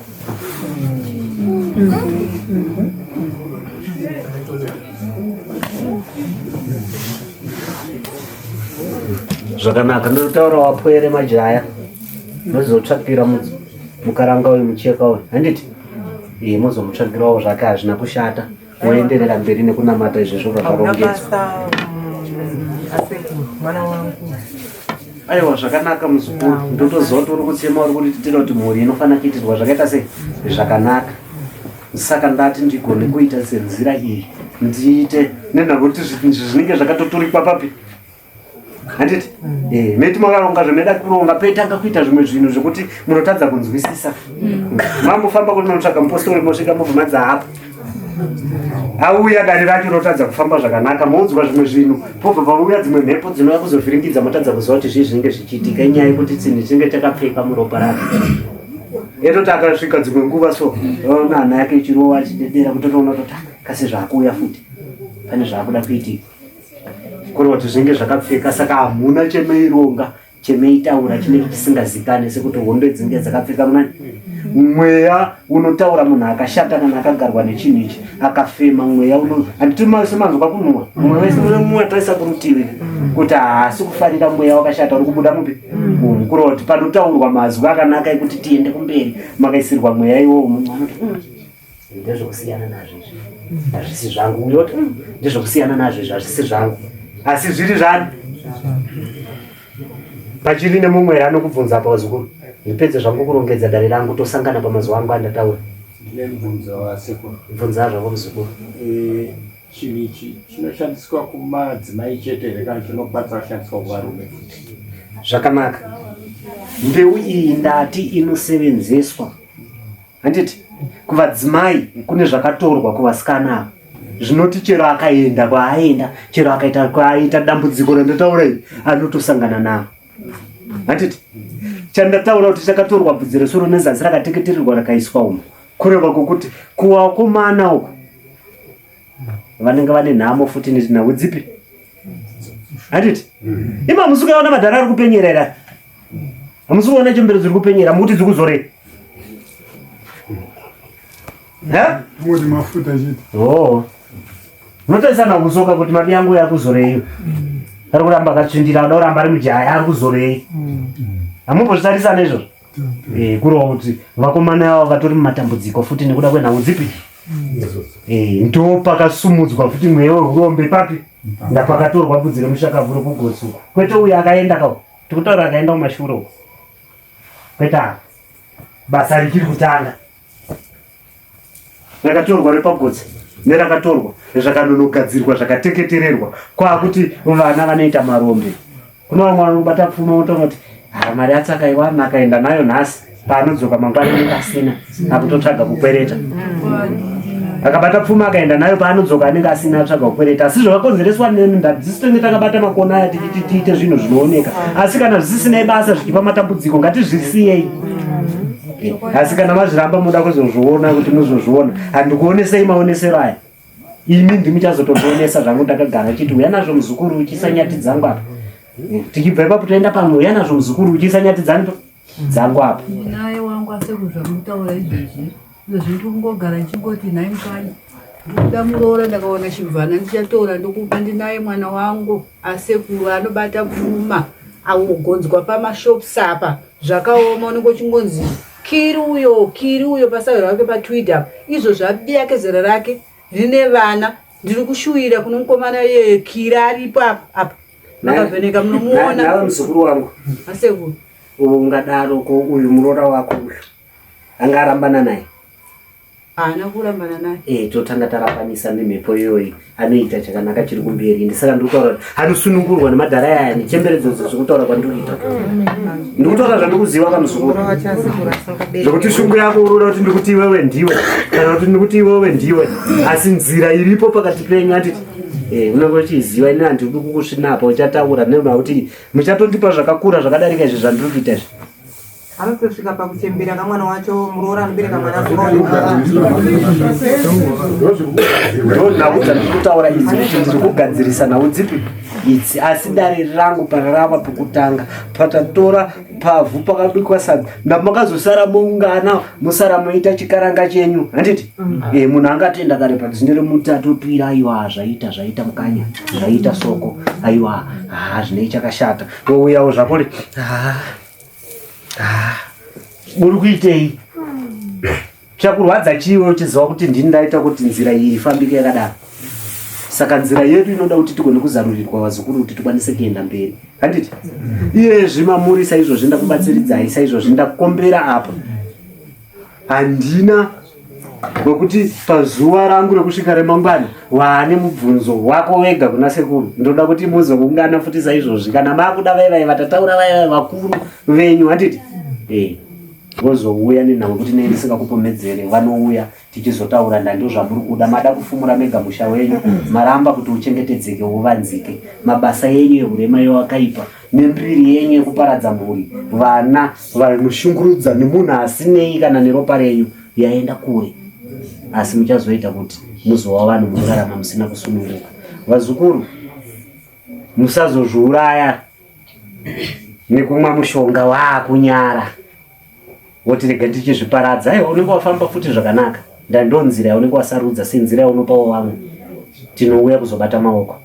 zvakanaka. Ndotaura wapwere majaya nozotsvakira mukaranga uyu mucheka uyu handiti muzomutsvakirawo zvake hazvina kushata moenderera mberi nekunamata izvezvo zvakarongedzwa. Aiwa zvakanaka muzukuru ndotoziva kuti uri kutsema uri kuti titira kuti mhuri inofanira kuitirwa zvakaita sei zvakanaka. Saka ndati ndigone kuita senzira iyi ndiite nenhakuti zvinenge zvakatoturikwa papi handiti meti makaronga zvameda kuronga petanga kuita zvimwe zvinhu zvekuti munotadza kunzwisisa mamufamba kuti munotsvaga mupostori mosvika mobva madza apa auya dare racho rotadza kufamba zvakanaka moudzwa zvimwe zvinhu pobva pauya dzimwe mhepo dzinouya kuzovhiringidza motadza kuziva kuti zvii zvinenge zvichiitika inyaya yekuti tsinhu tinenge takapfeka muropa rake etoti akasvika dzimwe nguva so ona hana yake ichirowa achidedera kutotoona kuti kasi zvaakuuya futi pane zvaakuda kuitika kuri kuti zvinge zvakapfeka. Saka hamuna chemeironga chemeitaura chinenge chisingazikane sekuti hondo dzinenge dzakapfeka munani mweya unotaura munhu akashata kana akagarwa nechinhu ichi akafema mweya handitisemanzwa kunwa mwe wese mumwe taisa kurutivi kuti haasi kufarira mweya wakashata uri kubuda mupi kuri kuti panotaurwa mazwi akanaka ekuti tiende kumberi makaisirwa mweya iwowo ndezvokusiyana nazvo izvi hazvisi zvangu uyoti ndezvokusiyana nazvo izvi hazvisi zvangu asi zviri zvani pachiri nemumwe anokubvunza pazukuru ndipedze zvangu kurongedza dare rangu tosangana pamazuva angu andataura bvunza zvako muzukuru. Chinhu ichi chinoshandiswa kumadzimai chete here kana chinokwanisa kushandiswa kuvarume futi? Zvakanaka. Mbeu iyi ndati inosevenzeswa handiti kuvadzimai kune zvakatorwa kuvasikana zvinoti chero akaenda kwaaenda, chero akaita kwaaita dambudziko randataura iri anotosangana navo. Handiti chandataura kuti chakatorwa bvudzi resoro nezasi rakateketererwa rakaiswa umo, kureva kwokuti kuvakomana uku vanenge vane nhamo futi nenhau dzipi. Handiti ima hamusi kuyaona madhara ari kupenyera era, hamusi kuona chembero dziri kupenyera mukuti dziri kuzorei muri mafuta chiti unotoisana kusoka kuti madi yangu yakuzorei, ari kuramba akatsvindira, ada kuramba ari mujaya ari kuzorei. Hamumbozvitarisana izvozvo kurova kuti vakomana avo vatori mumatambudziko futi nekuda kwenhau dzipi. Ndo pakasumudzwa futi mweya wehurombe papi ndapakatorwa bvudzi remushakavhuro kugotsi, kwete uyo akaenda kao tikutaura akaenda kumashure uko, kwete basa richiri kutanga rakatorwa repagotsi nerakatorwa zvakanonogadzirwa zvakateketererwa kwakuti vana vanoita marombe. Kuna vamwe vanobata pfuma otaura kuti mari yatsakaiwana akaenda nayo nhasi paanodzoka mangwana anenge asina akutotsvaga kukwereta, akabata pfuma akaenda nayo paanodzoka anenge asina atsvaga kukwereta. Asi zvakakonzereswa ndadzisi tonge takabata makona aya tiite zvinhu zvinooneka, asi kana zvisisinei basa zvichipa matambudziko ngatizvisiyei. Asi kana mazviramba muda kuzozviona kuti muzozviona, handikuonesei maonesero aya. Imi ndimi chazotozvionesa zvangu ndakagara chiti uya nazvo muzukuru uchisa nyati dzangu apa, tichibva ipapo toenda pamwe uya nazvo muzukuru uchisa nyati dzangu apa. Naye wangu asekuzvamutaura izvezvi izvezvi ndikungogara ndichingoti nhaye mukanya ndamuroora ndakaona chivhana ndichatora ndokupa ndinaye mwana wangu asekuru anobata pfuma augonzwa pamashops apa zvakaoma unenge uchingonzi kiri uyo pasayo rake patwitter izvo zvabiyake zera rake rine vana. Ndiri kushuwira kuno mukomana ye kiri aripo apa makavheneka munomuona nawe muzukuru wangu asekuru ungadaro ko uyu muroora wako uyu angarambana naye ana kurambana naye totanga tarapanisa nemhepo iyoyi anoita chakanaka chiri kumberi. Ndisaka ndikutaura anosunungurwa nemadhara aya nechemberedzo zvokutaura kwandiriita ndikutaura zvandikuziva kamuzukuru zvokuti shungu yako uroda kuti ndikuti iwewe ndiwe kana kuti ndikuti iwewe ndiwe, asi nzira iripo pakati penyu atiti unenge uchiziva. Ini handiri kukusvinapo uchataura neuna kuti muchatondipa zvakakura zvakadarika izvi zvandiri kuita izvi. Anotosvika pakuchembera kamwana wacho muroora anobereka mwana ndonhau ndikutaura idzi kuti ndiri kugadzirisa nhau dzipi idzi, asi dare rangu pararava pokutanga patatora pavhu pakabikwa sadza ndamakazosara moungana mosara moita chikaranga chenyu. Handiti munhu angatoenda kare padzinhe remuti atopira aiwa zvaita mukanya zvaita soko aiwa zvinei chakashata ouyawo zvakori uri kuitei chakurwadza chiwe uchiziva kuti ndini ndaita kuti nzira iyi ifambike yakadaro. Saka nzira yedu inoda kuti tigone kuzarurirwa vazukuru kuti tikwanise kuenda mberi. Handiti iyezvi mamuri saizvozvi ndakubatsiridzai, saizvozvi ndakukombera apa handina wekuti pazuva rangu rekusvika remangwana waane mubvunzo wako wega kuna sekuru. Ndoda kuti muzoungana futi saizvozvi kana makuda vaivai vatataura vaivai vakuru venyu. Handiti vozouya nenhau kuti nei ndisingakupomedzere vanouya tichizotaura ndandio zvamuri kuda, mada kufumura mega musha wenyu, maramba kuti uchengetedzeke uvanzike, mabasa yenyu ehurema yewakaipa nembiri yenyu yekuparadza mhuri, vana vamushungurudza nemunhu asinei kana neropa renyu yaenda kure, asi muchazoita kuti muzova vanhu munorarama musina kusununguka. Vazukuru musazozviuraya nekumwa mushonga waakunyara woti rega ndichizviparadza. Aiwa unenge wafamba futi zvakanaka, ndando nzira yaunenge wasarudza senzira yaunopawo vamwe. Tinouya kuzobata maoko,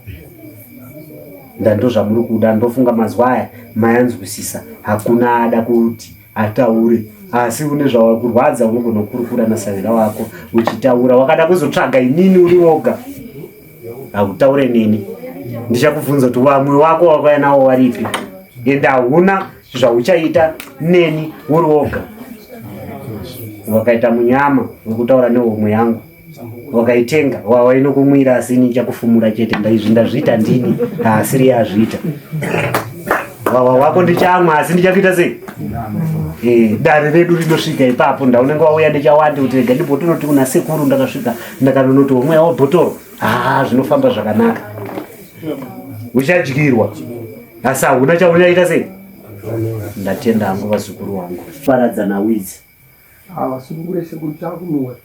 ndando zvamuri kuda. Ndofunga mazuva aya mayanzwisisa, hakuna ada kuti ataure, asi une zvakurwadza unogona kukurukura nasavira wako uchitaura. Wakada kuzotsvaga inini uri woga, hakutaure neni, ndichakubvunza kuti vamwe wako wakauya nawo waripi, ende hauna zvauchaita neni uri woga. Wakaita munyama wekutaura nehomwe yangu, wakaitenga wainokumwira, asi nichakufumura chete. Ndaizvi ndazviita ndini, asiri yazviita. Wawa wako ndichamwa, asi ndichakuita sei? Dare redu rinosvika ipapo, ndaunenge wauya ndichawandi kuti rega ndibhotoroti kuna sekuru. Ndakasvika ndakanonoti homwe yawo bhotoro Zvinofamba zvakanaka. Uchadyirwa. Asi hauna chaunoita sei? Ndatenda hangu vazukuru vangu. Paradzana widzi. Vasungure sekuru chakunuwa.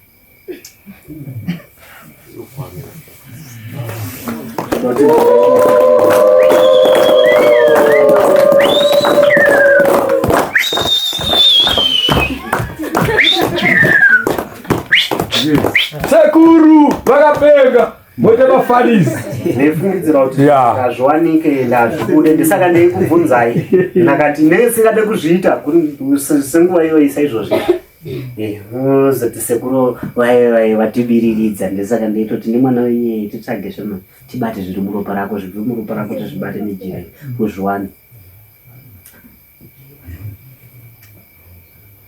Sekuru vakapega moite mafanizi. Ndeifungidzira kuti ngazviwanike ngazvibude, ndisaka ndeikubvunzai. Ndakati ndisingade kuzviita senguva iyoyi saizvozvi. Uzoti sekuru vatibiriridza, ndisaka ndeitoti ndimwana wenyu titsvage zvino tibate zviri muropa rako, zvibve muropa rako tizvibate nejira uzviwane.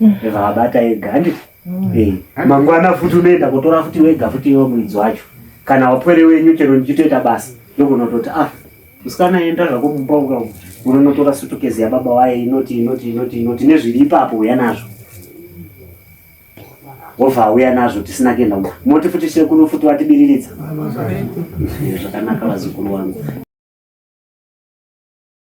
Vakabata ega handiti? Mangwana futi unoenda kutora futi wega futi iwe muridzi wacho. Kana wapwere wenyu chero ndichitoita basa ndokunototi musikana enda zvako mumba uka unonotora sutukezi yababa waye inoti nezviri ipapo uya nazvo. Wobva uya nazvo tisina kuenda moti futi sekuru futi watibiriridza. Zvakanaka vazukuru vangu.